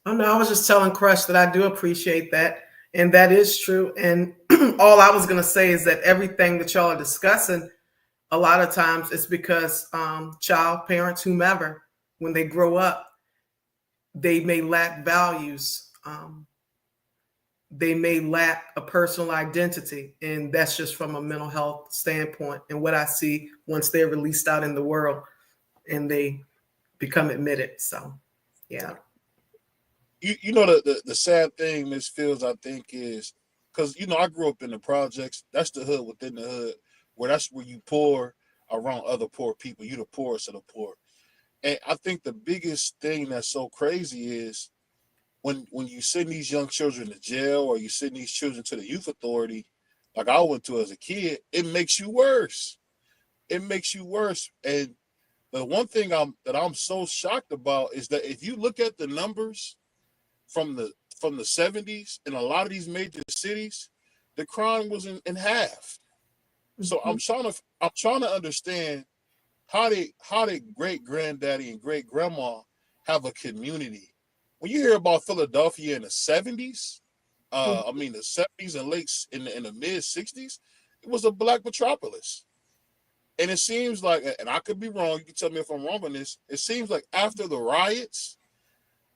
Oh no, I was just telling Crush that I do appreciate that, and that is true. And all I was gonna say is that everything that y'all are discussing, a lot of times it's because child parents, whomever, when they grow up, they may lack values. They may lack a personal identity, and that's just from a mental health standpoint. And what I see once they're released out in the world and they become admitted. So, yeah. You know the sad thing, Miss Fields, I think is because I grew up in the projects. That's the hood within the hood, that's where you poor around other poor people. You the poorest of the poor, and I think the biggest thing that's so crazy is when you send these young children to jail, or you send these children to the youth authority, like I went to as a kid, it makes you worse. It makes you worse. And the one thing I'm so shocked about is that if you look at the numbers from the 70s in a lot of these major cities, the crime was in half. So I'm trying to understand how did great granddaddy and great grandma have a community. When you hear about Philadelphia in the 70s, I mean the 70s and in the mid 60s, it was a black metropolis. And it seems like, and I could be wrong, you can tell me if I'm wrong on this, it seems like after the riots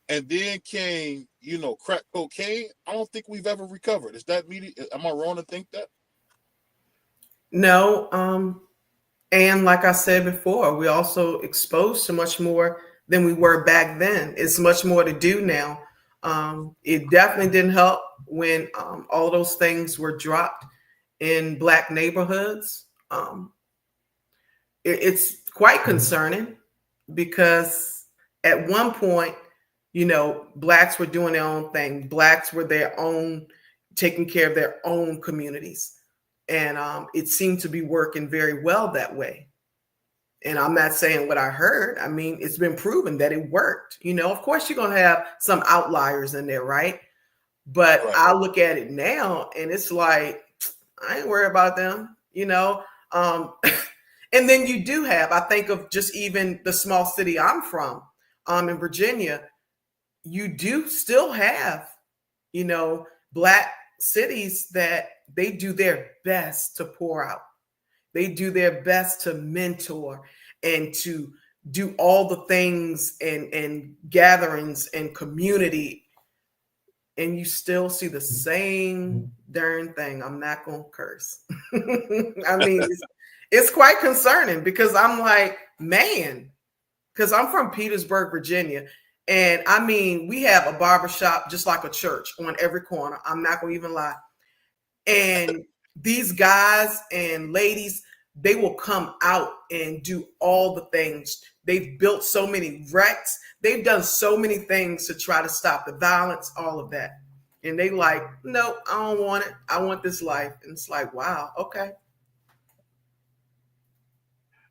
and then came, crack cocaine, I don't think we've ever recovered. Is that me? Am I wrong to think that? No, and like I said before, we also exposed to much more than we were back then. It's much more to do now. It definitely didn't help when all those things were dropped in black neighborhoods. It's quite concerning because at one point, blacks were doing their own thing. Blacks were their own, taking care of their own communities. And it seemed to be working very well that way. And I'm not saying what I heard. I mean, it's been proven that it worked. Of course, you're going to have some outliers in there, right? But Right. I look at it now and it's like, I ain't worried about them, And then you do have, I think of just even the small city I'm from, in Virginia, you do still have, black cities that they do their best to pour out. They do their best to mentor and to do all the things and gatherings and community. And you still see the same darn thing. I'm not going to curse. I mean, it's quite concerning because I'm like, man, because I'm from Petersburg, Virginia. And I mean, we have a barbershop just like a church on every corner. I'm not going to even lie. And these guys and ladies, they will come out and do all the things. They've built so many wrecks. They've done so many things to try to stop the violence, all of that. And they like, no, I don't want it. I want this life. And it's like, wow, okay.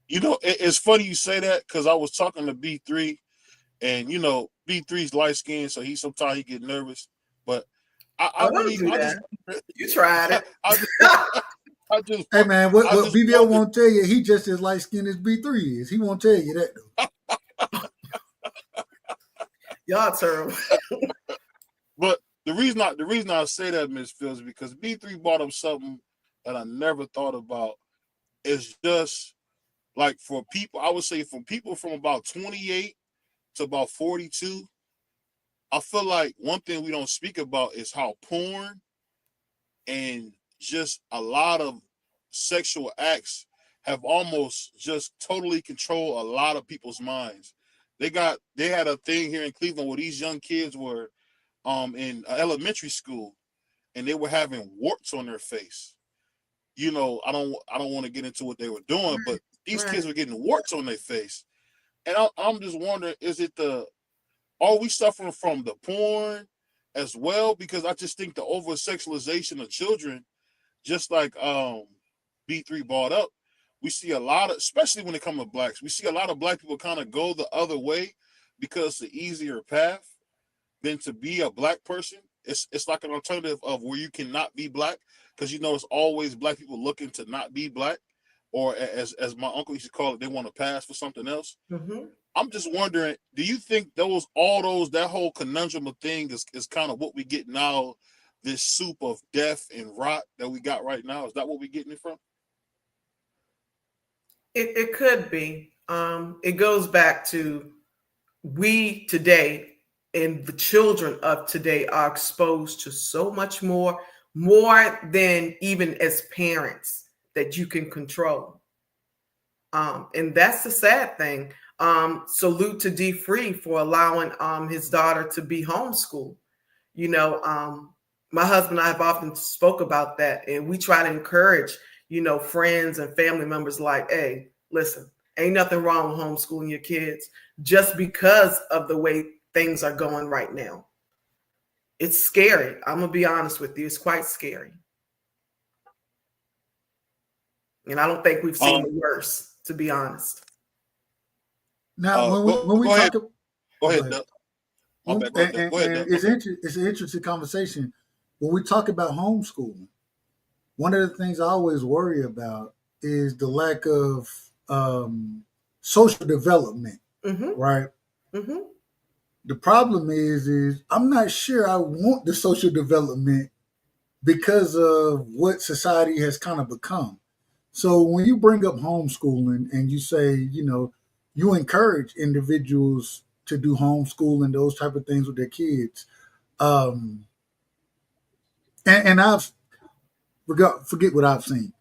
It's funny you say that because I was talking to B3, and B3's light skinned, so sometimes he get nervous. But I really, do I that. just, You tried it. I just, Hey man, what I just BBL wondered- won't tell you, he just as light skinned as B3 is. He won't tell you that though. Y'all terrible. But the reason I say that, Miss Fields, is because B3 brought up something that I never thought about. It's just like for people, I would say from people from about 28 to about 42, I feel like one thing we don't speak about is how porn and just a lot of sexual acts have almost just totally controlled a lot of people's minds. They had a thing here in Cleveland where these young kids were in elementary school and they were having warts on their face. I don't want to get into what they were doing, but these kids were getting warts on their face. And I'm just wondering, are we suffering from the porn as well? Because I just think the over sexualization of children, just like B3 brought up, we see a lot of, especially when it comes to blacks, we see a lot of black people kind of go the other way because it's the easier path than to be a black person. It's like an alternative of where you cannot be black because it's always black people looking to not be black, or as my uncle used to call it, they want to pass for something else. Mm-hmm. I'm just wondering, do you think that whole conundrum of thing is kind of what we get now, this soup of death and rot that we got right now? Is that what we're getting it from? It could be. It goes back to we today and the children of today are exposed to so much more than even as parents that you can control. And that's the sad thing. Salute to D Free for allowing his daughter to be homeschooled. My husband and I have often spoke about that, and we try to encourage, friends and family members like, hey, listen, ain't nothing wrong with homeschooling your kids just because of the way things are going right now. It's scary. I'm going to be honest with you. It's quite scary. And I don't think we've seen Um, the worst, to be honest. Now, when we go ahead. talk, Go go ahead, ahead. Doug. My bad. Go ahead, Doug. Go ahead, Doug. And it's an interesting conversation. When we talk about homeschooling, one of the things I always worry about is the lack of social development, Mm-hmm. right? Mm-hmm. The problem is I'm not sure I want the social development because of what society has kind of become. So when you bring up homeschooling and you say, you encourage individuals to do homeschooling, those type of things with their kids, um, and I've forget what I've seen.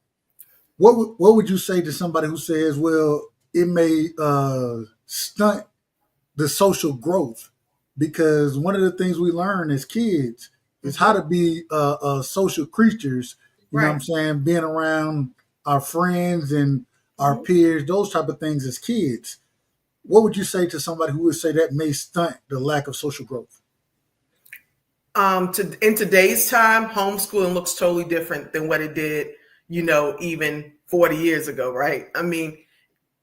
What would you say to somebody who says, well, it may stunt the social growth? Because one of the things we learn as kids is how to be social creatures. You know what I'm saying? Being around our friends and our peers, those type of things as kids. What would you say to somebody who would say that may stunt the lack of social growth? In today's time, homeschooling looks totally different than what it did, even 40 years ago, right? I mean,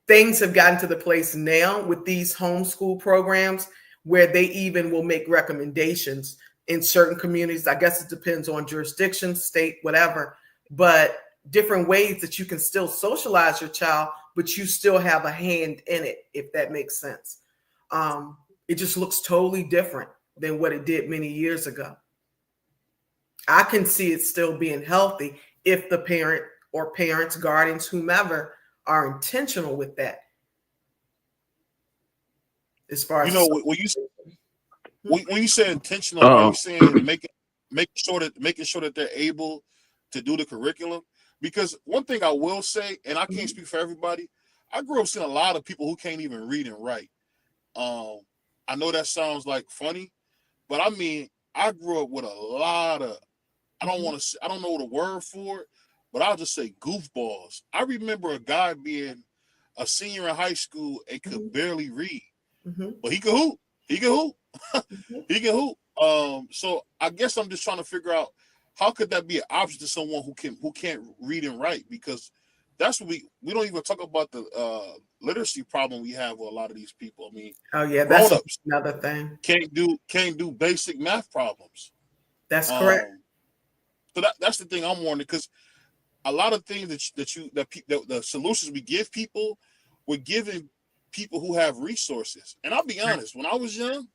things have gotten to the place now with these homeschool programs where they even will make recommendations in certain communities. I guess it depends on jurisdiction, state, whatever, but different ways that you can still socialize your child, but you still have a hand in it, if that makes sense. It just looks totally different than what it did many years ago. I can see it still being healthy if the parent or parents, guardians, whomever are intentional with that. As far as when you say intentional, are you saying making sure that they're able to do the curriculum? Because one thing I will say, and I can't speak for everybody, I grew up seeing a lot of people who can't even read and write. I know that sounds like funny, but I mean, I grew up with a lot of, I don't know the word for it, but I'll just say goofballs. I remember a guy being a senior in high school and could barely read, but he could hoop. He can hoop. He can hoop. So I guess I'm just trying to figure out how could that be an option to someone who can't read and write, because that's what we don't even talk about the literacy problem we have with a lot of these people. I mean, oh yeah, that's grown-ups another thing. can't do basic math problems. That's correct. So that's the thing I'm wondering, because a lot of things that the solutions we give people, we're giving people who have resources. And I'll be honest, when I was young,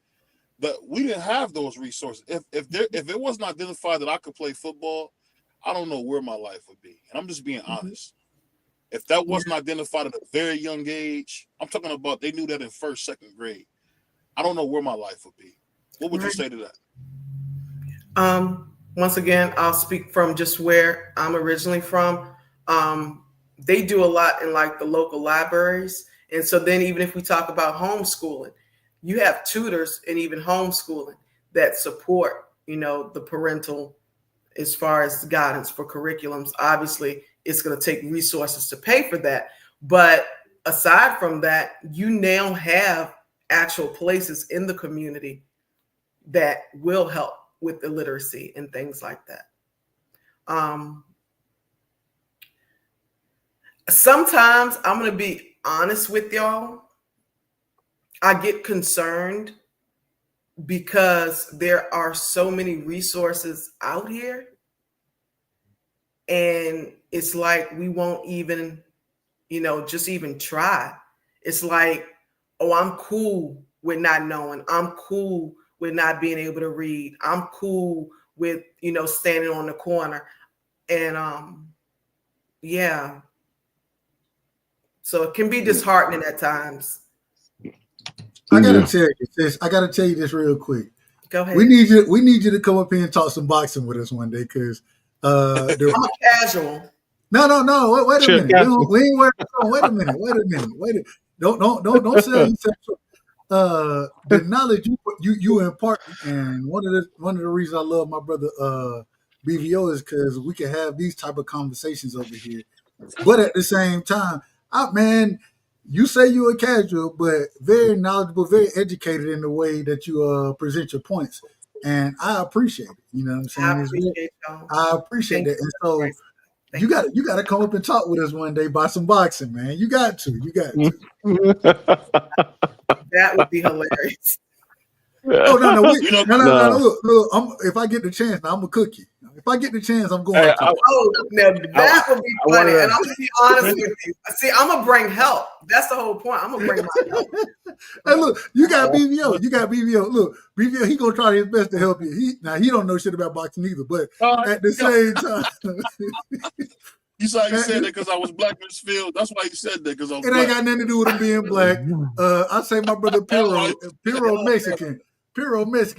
we didn't have those resources. If it wasn't identified that I could play football, I don't know where my life would be. And I'm just being honest. If that wasn't identified at a very young age, I'm talking about they knew that in first, second grade, I don't know where my life would be. What would you say to that? Once again, I'll speak from just where I'm originally from. They do a lot in like the local libraries. And so then even if we talk about homeschooling, you have tutors and even homeschooling that support, the parental as far as guidance for curriculums. Obviously, it's going to take resources to pay for that. But aside from that, you now have actual places in the community that will help with the literacy and things like that. Sometimes I'm going to be honest with y'all. I get concerned because there are so many resources out here, and it's like we won't even, just even try. It's like, oh, I'm cool with not knowing. I'm cool with not being able to read. I'm cool with, standing on the corner. And yeah. So it can be disheartening at times. I gotta tell you this. I gotta tell you this real quick. Go ahead. We need you to come up here and talk some boxing with us one day, because I'm a casual. No. Wait a minute. We ain't wearing. Wait a minute. Don't sell yourself. The knowledge you impart, and one of the reasons I love my brother BVO is because we can have these type of conversations over here. But at the same time, man, you say you're a casual, but very knowledgeable, very educated in the way that you present your points, and I appreciate it. You know what I'm saying? I appreciate that, and so You got to come up and talk with us one day about some boxing, man. You got to. That would be hilarious. Oh no, You know, no. Look, if I get the chance, now I'm a cookie. If I get the chance, I'm going to. Oh, now that would be funny. And I'm gonna be honest with you. See, I'm gonna bring help. That's the whole point. I'm gonna bring my help. Hey, look, you got BVO. Look, BVO, he gonna try his best to help you. He don't know shit about boxing either, but at the same time. You said that because I was black in this field. That's why you said that, because I was It ain't got nothing to do with him being black. I say my brother Piro Mexican.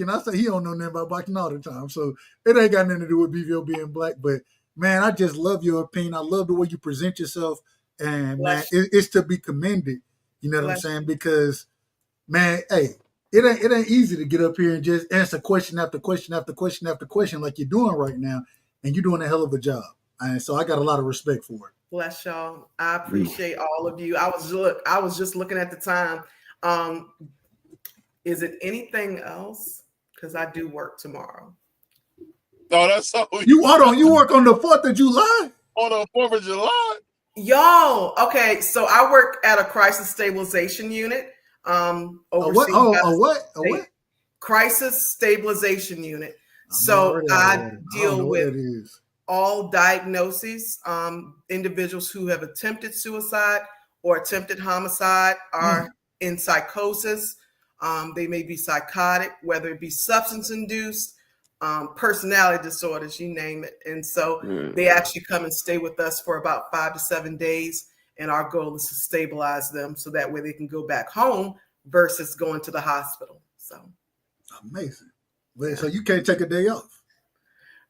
I say he don't know nothing about boxing all the time. So it ain't got nothing to do with BVO being black. But man, I just love your opinion. I love the way you present yourself. And man, it's to be commended. You know what I'm saying? Because man, hey, it ain't easy to get up here and just answer question after question after question after question like you're doing right now. And you're doing a hell of a job. And so I got a lot of respect for it. Bless y'all. I appreciate all of you. I was just looking at the time. Is it anything else? Because I do work tomorrow. No, that's all. You work on the 4th of July? On the 4th of July? Y'all, okay. So I work at a crisis stabilization unit. What? Crisis stabilization unit. So I deal with all diagnoses, individuals who have attempted suicide or attempted homicide are in psychosis. They may be psychotic, whether it be substance induced, personality disorders, you name it. And so they actually come and stay with us for about 5 to 7 days. And our goal is to stabilize them so that way they can go back home versus going to the hospital. So amazing. So you can't take a day off.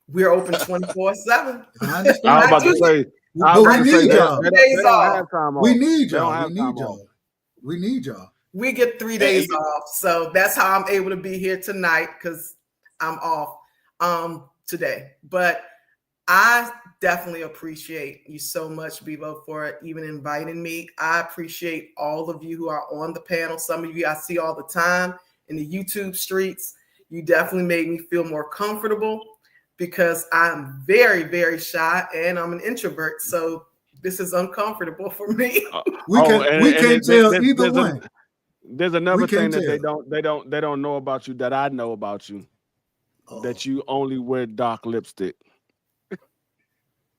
We're open 24/7. I was about to say, we need y'all. We need y'all. We get 3 days off. So that's how I'm able to be here tonight, because I'm off today. But I definitely appreciate you so much, Bebo, for even inviting me. I appreciate all of you who are on the panel. Some of you I see all the time in the YouTube streets. You definitely made me feel more comfortable, because I'm very, very shy and I'm an introvert. So this is uncomfortable for me. We can't tell either one. There's another thing that they don't know about you that I know about you. That you only wear dark lipstick.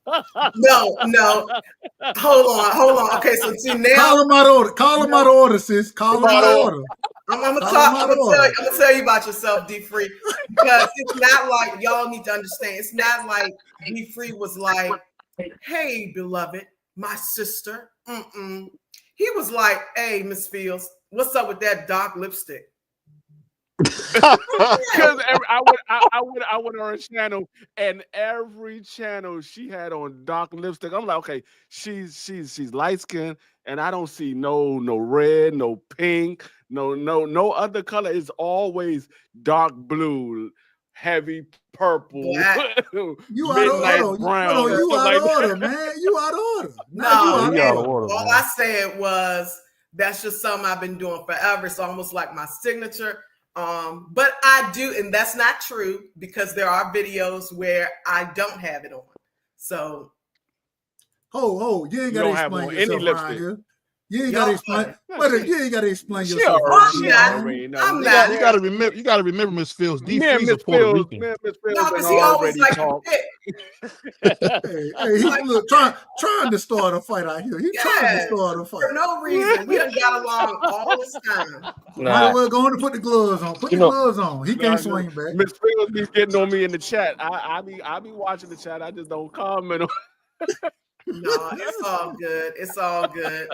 No. Hold on. Okay, so see now. Call him out of order, sis. Call him out of order. I'm gonna tell you about yourself, D Free, because it's not like, y'all need to understand. It's not like D Free was like, "Hey, beloved, my sister." He was like, "Hey, Miss Fields, what's up with that dark lipstick?" Because I went on her channel, and every channel she had on dark lipstick. I'm like, okay, she's light skinned, and I don't see no red, no pink, no other color. It's always dark blue, heavy purple, you out of order. You out of order, man. You out of order. All I said was that's just something I've been doing forever. It's almost like my signature. But I do, and that's not true, because there are videos where I don't have it on. So, you ain't got to explain yourself around here. You ain't got to explain. You ain't got to explain yourself. You got to remember, Miss Fields. D. Free's a Puerto Rican. No, because he always like to pick. He's trying to start a fight out here. He's trying to start a fight for no reason. We done got along all this time. Might as well go on and put the gloves on. Put the gloves on. He can't swing back. Miss Fields be getting on me in the chat. I be watching the chat. I just don't comment on. No, it's all good. It's all good.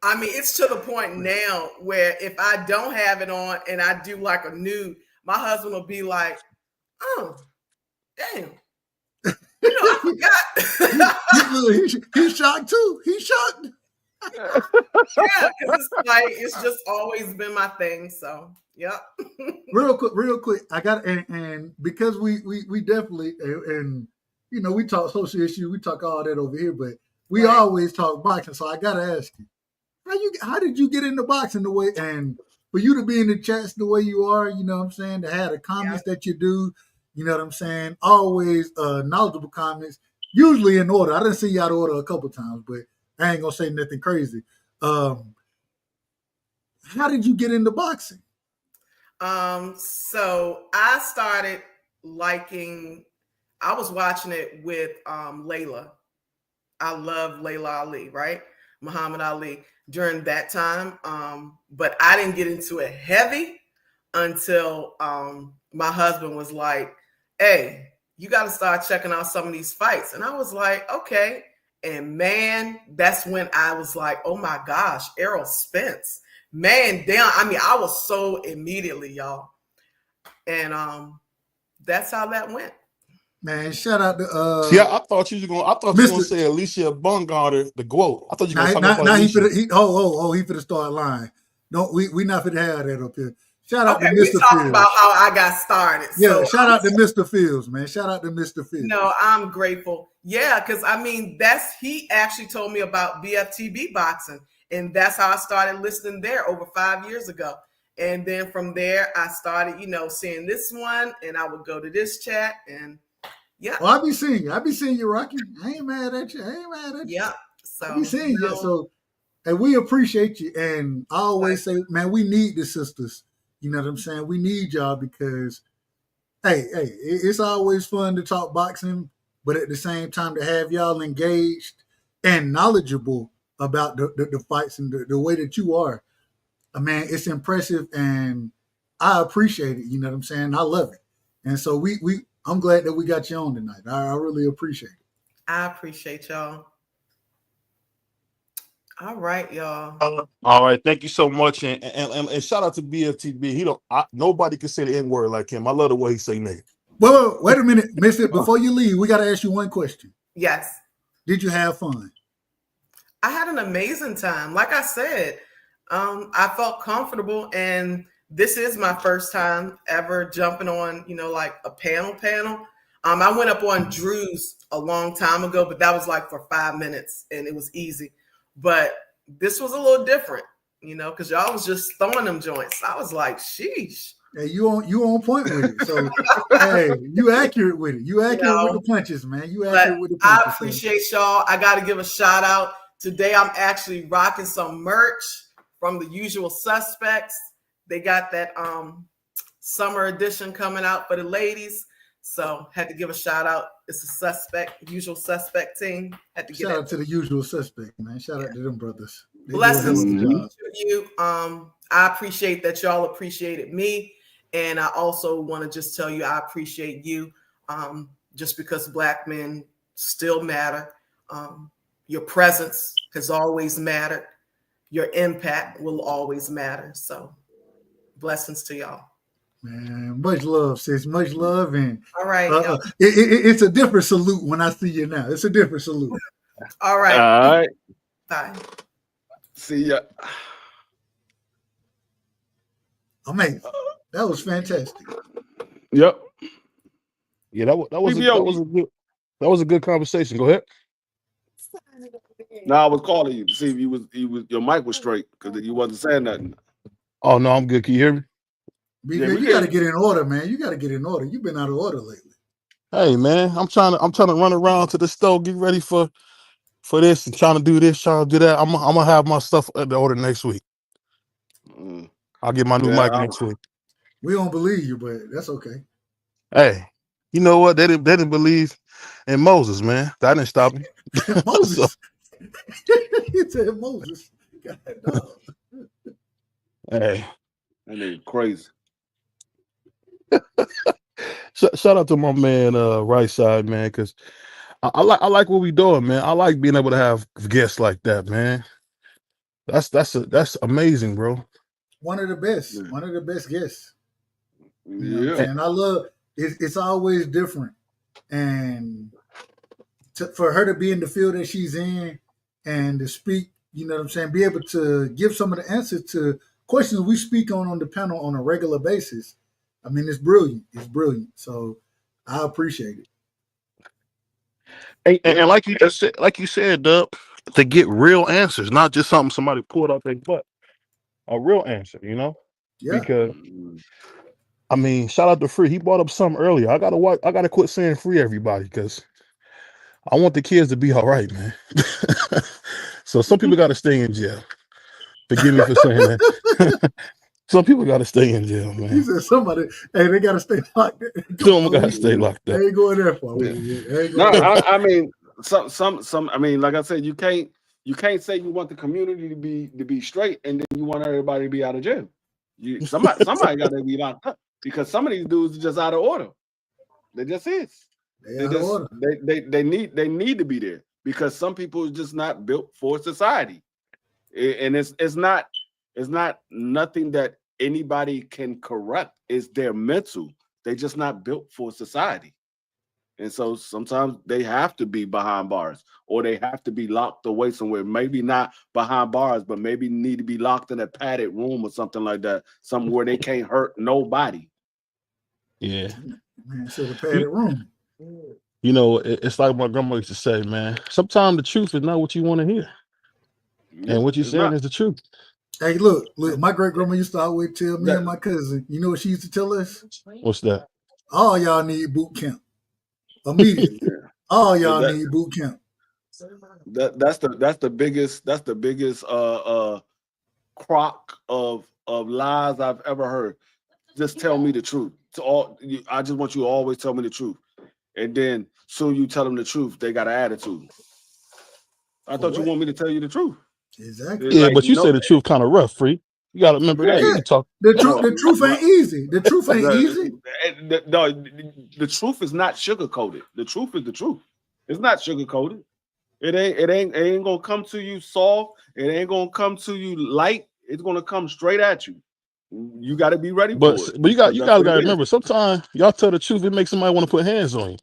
I mean, it's to the point now where if I don't have it on and I do like a nude, my husband will be like, "Oh, damn. I forgot." He's shocked too. He's shocked. Yeah, because it's just always been my thing. So, yep. real quick. I got and because we definitely and we talk social issues, we talk all that over here, but we always talk boxing. So I gotta ask you, how did you get into boxing the way, and for you to be in the chats the way you are, you know what I'm saying, to have the comments that you do, you know what I'm saying, always knowledgeable comments. usually in order. I didn't see you out of order a couple times, but I ain't gonna say nothing crazy. How did you get into boxing? So I started liking. I was watching it with Layla. I love Layla Ali, right? Muhammad Ali during that time. But I didn't get into it heavy until my husband was like, hey, you got to start checking out some of these fights. And I was like, okay. And man, that's when I was like, oh my gosh, Errol Spence. Man, damn. I mean, I was so immediately, y'all. And that's how that went. Man, shout out to See, I thought you was gonna Mr. say Alicia Bungard, the GOAT. I thought you were gonna talk about Now he Alicia. finna start lying. Don't we not finna have that up here. Shout out Okay, to we Mr. talked Fields. about how I got started. Yeah, So shout out to Mr. Fields, man. Shout out to Mr. Fields. No, I'm grateful. Yeah, because I mean, he actually told me about BFTB boxing, and that's how I started listening there over 5 years ago. And then from there, I started, seeing this one, and I would go to this chat, and yeah. Well, I be seeing you, Rocky. I ain't mad at you. Yeah. So I be seeing you. So, and we appreciate you. And I always say, man, we need the sisters. You know what I'm saying? We need y'all because, hey, it's always fun to talk boxing, but at the same time to have y'all engaged and knowledgeable about the fights and the way that you are. Man, it's impressive, and I appreciate it. You know what I'm saying? I love it. And so I'm glad that we got you on tonight. I really appreciate it. I appreciate y'all. All right, y'all. All right, thank you so much, and shout out to BFTB. Nobody can say the N word like him. I love the way he say nigga. Well, wait a minute, Mister. Before you leave, we got to ask you one question. Yes. Did you have fun? I had an amazing time. Like I said, I felt comfortable, and this is my first time ever jumping on, like a panel. I went up on Drew's a long time ago, but that was like for 5 minutes, and it was easy. But this was a little different, because y'all was just throwing them joints. I was like, sheesh. Hey, you on point with it. So, hey, you accurate with it. You accurate with the punches, man. You accurate with the punches. I appreciate y'all. I got to give a shout out. Today, I'm actually rocking some merch from the Usual Suspects. They got that summer edition coming out for the ladies. So had to give a shout out. It's a Usual Suspect team. Had to shout out to the Usual Suspect, man. Shout out to them brothers. Blessings to you. I appreciate that y'all appreciated me. And I also want to just tell you I appreciate you just because Black men still matter. Your presence has always mattered. Your impact will always matter. So blessings to y'all. Man, much love, sis. Much love. And all right. It's a different salute when I see you now. It's a different salute. All right. All right. Bye. See ya. Amazing. That was fantastic. Yep. Yeah, that was a good conversation. Go ahead. No, I was calling you to see if your mic was straight because you wasn't saying nothing. Oh no, I'm good. Can you hear me? You got to get in order, man. You got to get in order. You've been out of order lately. Hey man, I'm trying to run around to the store, get ready for this, and trying to do this, trying to do that. I'm gonna have my stuff at the order next week. I'll get my new mic next week. We don't believe you, but that's okay. Hey, you know what? They didn't believe in Moses, man. That didn't stop me. Moses. You said Moses. God, hey, that nigga crazy. Shout out to my man, Right Side, man, because I like what we doing, man. I like being able to have guests like that, man. That's amazing, bro. One of the best. Yeah. One of the best guests. Yeah. And I love it's always different. And for her to be in the field that she's in and to speak, you know what I'm saying, be able to give some of the answers to questions we speak on the panel on a regular basis. I mean, it's brilliant. It's brilliant. So I appreciate it. And like you said, Dub, to get real answers, not just something somebody pulled out their butt. A real answer, Yeah. Because I mean, shout out to Free. He brought up something earlier. I gotta quit saying Free, everybody, because I want the kids to be all right, man. So some people got to stay in jail. Forgive me for saying that. Some people got to stay in jail, He man. said somebody, hey, they got to stay locked up. Some got to stay locked I up. ain't going there for Yeah. it. I ain't No, going there. I mean some. I mean, like I said, you can't say you want the community to be straight and then you want everybody to be out of jail. Somebody got to be locked up because some of these dudes are just out of order. They just is. They out of order. They need to be there because some people are just not built for society, and it's not nothing that anybody can correct. It's their mental. They just not built for society. And so sometimes they have to be behind bars or they have to be locked away somewhere. Maybe not behind bars, but maybe need to be locked in a padded room or something like that, somewhere they can't hurt nobody. Yeah. Man, so the padded room. You know, it's like my grandma used to say, man, sometimes the truth is not what you want to hear. Yeah, And what you're it's saying not. is the truth. Hey, look, my great grandma used to always tell me and my cousin, you know what she used to tell us? What's that? All y'all need boot camp. Immediately. All y'all need boot camp. That's the biggest crock of lies I've ever heard. Just tell me the truth. I just want you to always tell me the truth. And then soon you tell them the truth, they got an attitude. I thought you want me to tell you the truth. Exactly. Yeah, but you say the truth kind of rough, Free. You got to remember that. You talk. The truth ain't easy. The truth ain't easy. The truth is not sugar coated. The truth is the truth. It's not sugar coated. It ain't gonna come to you soft. It ain't gonna come to you light. It's gonna come straight at you. You got to be ready for it. But you guys got to remember. Sometimes y'all tell the truth, it makes somebody want to put hands on you.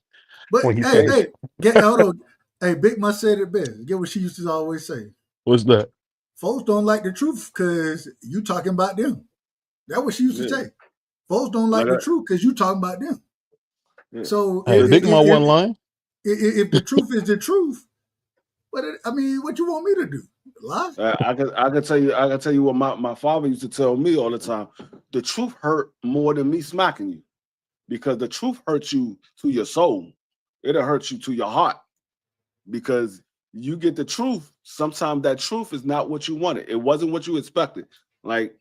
But hold on. Hey, Big Ma said it best. Get what she used to always say. What's that? Folks don't like the truth because you talking about them. That's what she used to say. Folks don't like the truth because you talking about them. Yeah. So Big Ma one line. If the truth is the truth, what you want me to do? Lie? I can tell you what my father used to tell me all the time. The truth hurt more than me smacking you, because the truth hurts you to your soul. It'll hurt you to your heart, because you get the truth. Sometimes that truth is not what you wanted. It wasn't what you expected. Like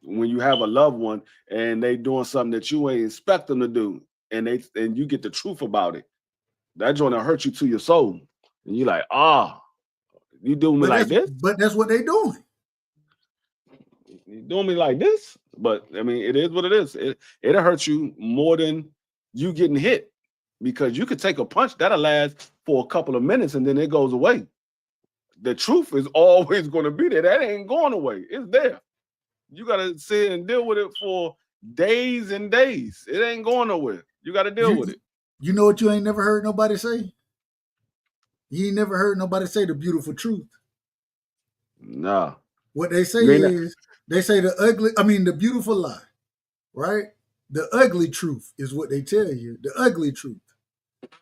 when you have a loved one and they doing something that you ain't expect them to do, and you get the truth about it. That joint will hurt you to your soul, and you're like, you doing me like this? But that's what they doing. You doing me like this? But I mean, it is what it is. It'll hurt you more than you getting hit, because you could take a punch that'll last for a couple of minutes and then it goes away. The truth is always going to be there. That ain't going away. It's there. You got to sit and deal with it for days and days. It ain't going nowhere. You got to deal with it. You know what you ain't never heard nobody say? You ain't never heard nobody say the beautiful truth. Nah. What they say is, they say the beautiful lie, right? The ugly truth is what they tell you, the ugly truth.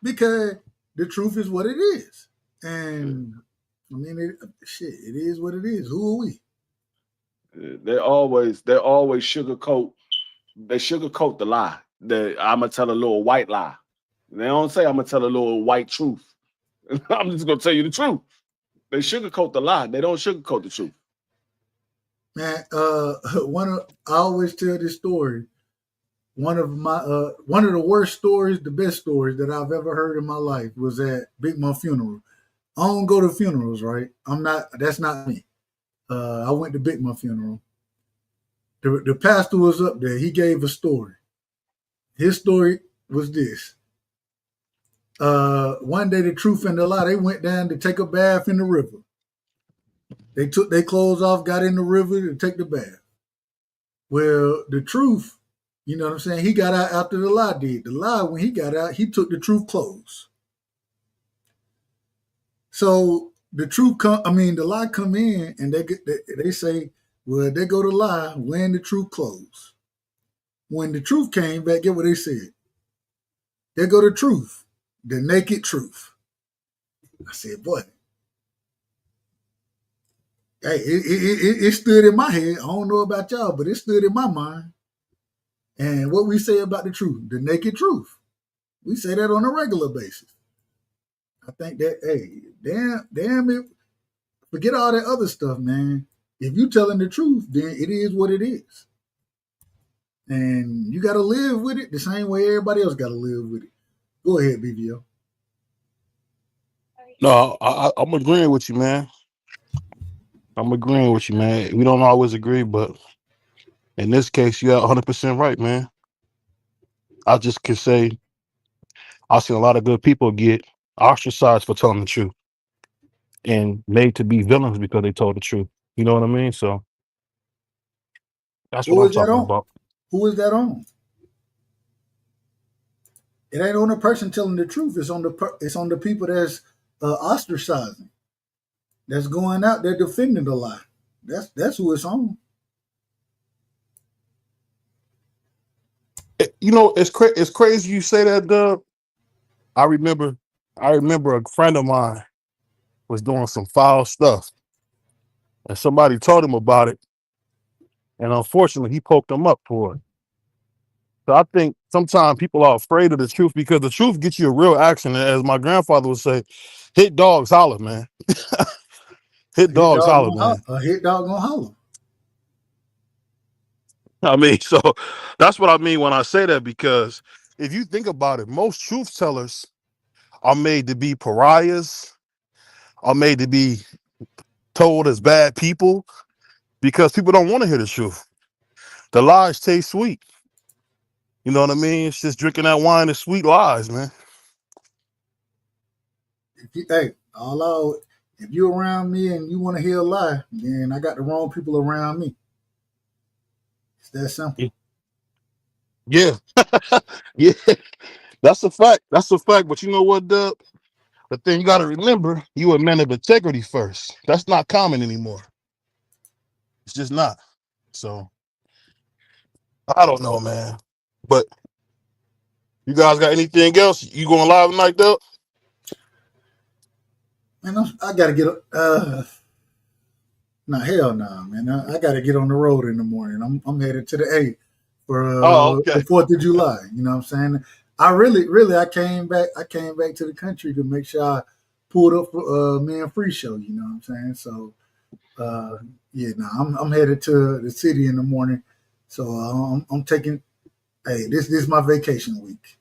Because the truth is what it is. And I mean, it is what it is. Who are we? They always sugarcoat. They sugarcoat the lie. I'm gonna tell a little white lie. They don't say I'm gonna tell a little white truth. I'm just gonna tell you the truth. They sugarcoat the lie. They don't sugarcoat the truth. Man, I always tell this story. One of the worst stories, the best stories that I've ever heard in my life was at Big Mom funeral. I don't go to funerals, right? That's not me. I went to Big Mom funeral. The pastor was up there. He gave a story. His story was this. One day, the truth and the lie, they went down to take a bath in the river. They took their clothes off, got in the river to take the bath. Well, the truth, you know what I'm saying? He got out after the lie did. The lie, when he got out, he took the truth clothes. So the lie come in and they say, well, they go to lie wearing the truth clothes. When the truth came back, get what they said. They go to truth, the naked truth. I said, boy. Hey, it stood in my head. I don't know about y'all, but it stood in my mind. And what we say about the truth, the naked truth, we say that on a regular basis. I think that, hey, damn it. Forget all that other stuff, man. If you telling the truth, then it is what it is. And you got to live with it the same way everybody else got to live with it. Go ahead, BVO. No, I'm agreeing with you, man. I'm agreeing with you, man. We don't always agree, but in this case, you're 100% right, man. I just can say I've seen a lot of good people get ostracized for telling the truth and made to be villains because they told the truth. You know what I mean? So that's what Who I'm is that talking on? about. Who is that on? It ain't on the person telling the truth. It's on the people that's ostracizing. That's going out there defending the lie. That's who it's on. You know, it's crazy you say that, Dub. I remember a friend of mine was doing some foul stuff, and somebody told him about it, and unfortunately, he poked him up for it. So I think sometimes people are afraid of the truth because the truth gets you a real action. And as my grandfather would say, hit dogs holler, man. Hit dogs holler, man. A hit dog gonna holler. I mean, so that's what I mean when I say that, because if you think about it, most truth tellers are made to be pariahs, are made to be told as bad people because people don't want to hear the truth. The lies taste sweet. You know what I mean? It's just drinking that wine is sweet lies, man. If you're around me and you want to hear a lie, then I got the wrong people around me. It's that simple. Yeah. Yeah. That's a fact. That's a fact. But you know what, Dub? The thing you got to remember, you a man of integrity first. That's not common anymore. It's just not. So I don't know, man. But you guys got anything else? You going live tonight, Dub? Man, I gotta get hell no, man. I gotta get on the road in the morning. I'm headed to the A for Okay. the 4th of July. You know what I'm saying? I came back to the country to make sure I pulled up for me and Free show, you know what I'm saying? So I'm headed to the city in the morning. So I'm taking this is my vacation week.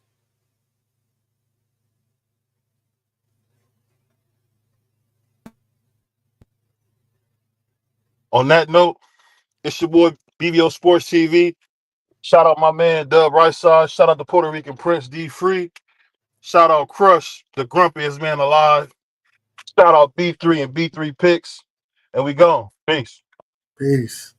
On that note, it's your boy BVO Sports TV. Shout out my man Dub Right Side. Shout out to Puerto Rican Prince D Free. Shout out Crush, the grumpiest man alive. Shout out B3 and B3 Picks. And we gone. Peace. Peace.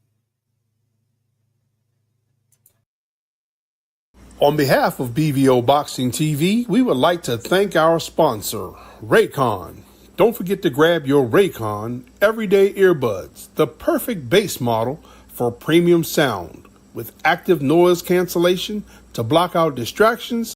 On behalf of BVO Boxing TV, we would like to thank our sponsor, Raycon. Don't forget to grab your Raycon Everyday Earbuds, the perfect bass model for premium sound with active noise cancellation to block out distractions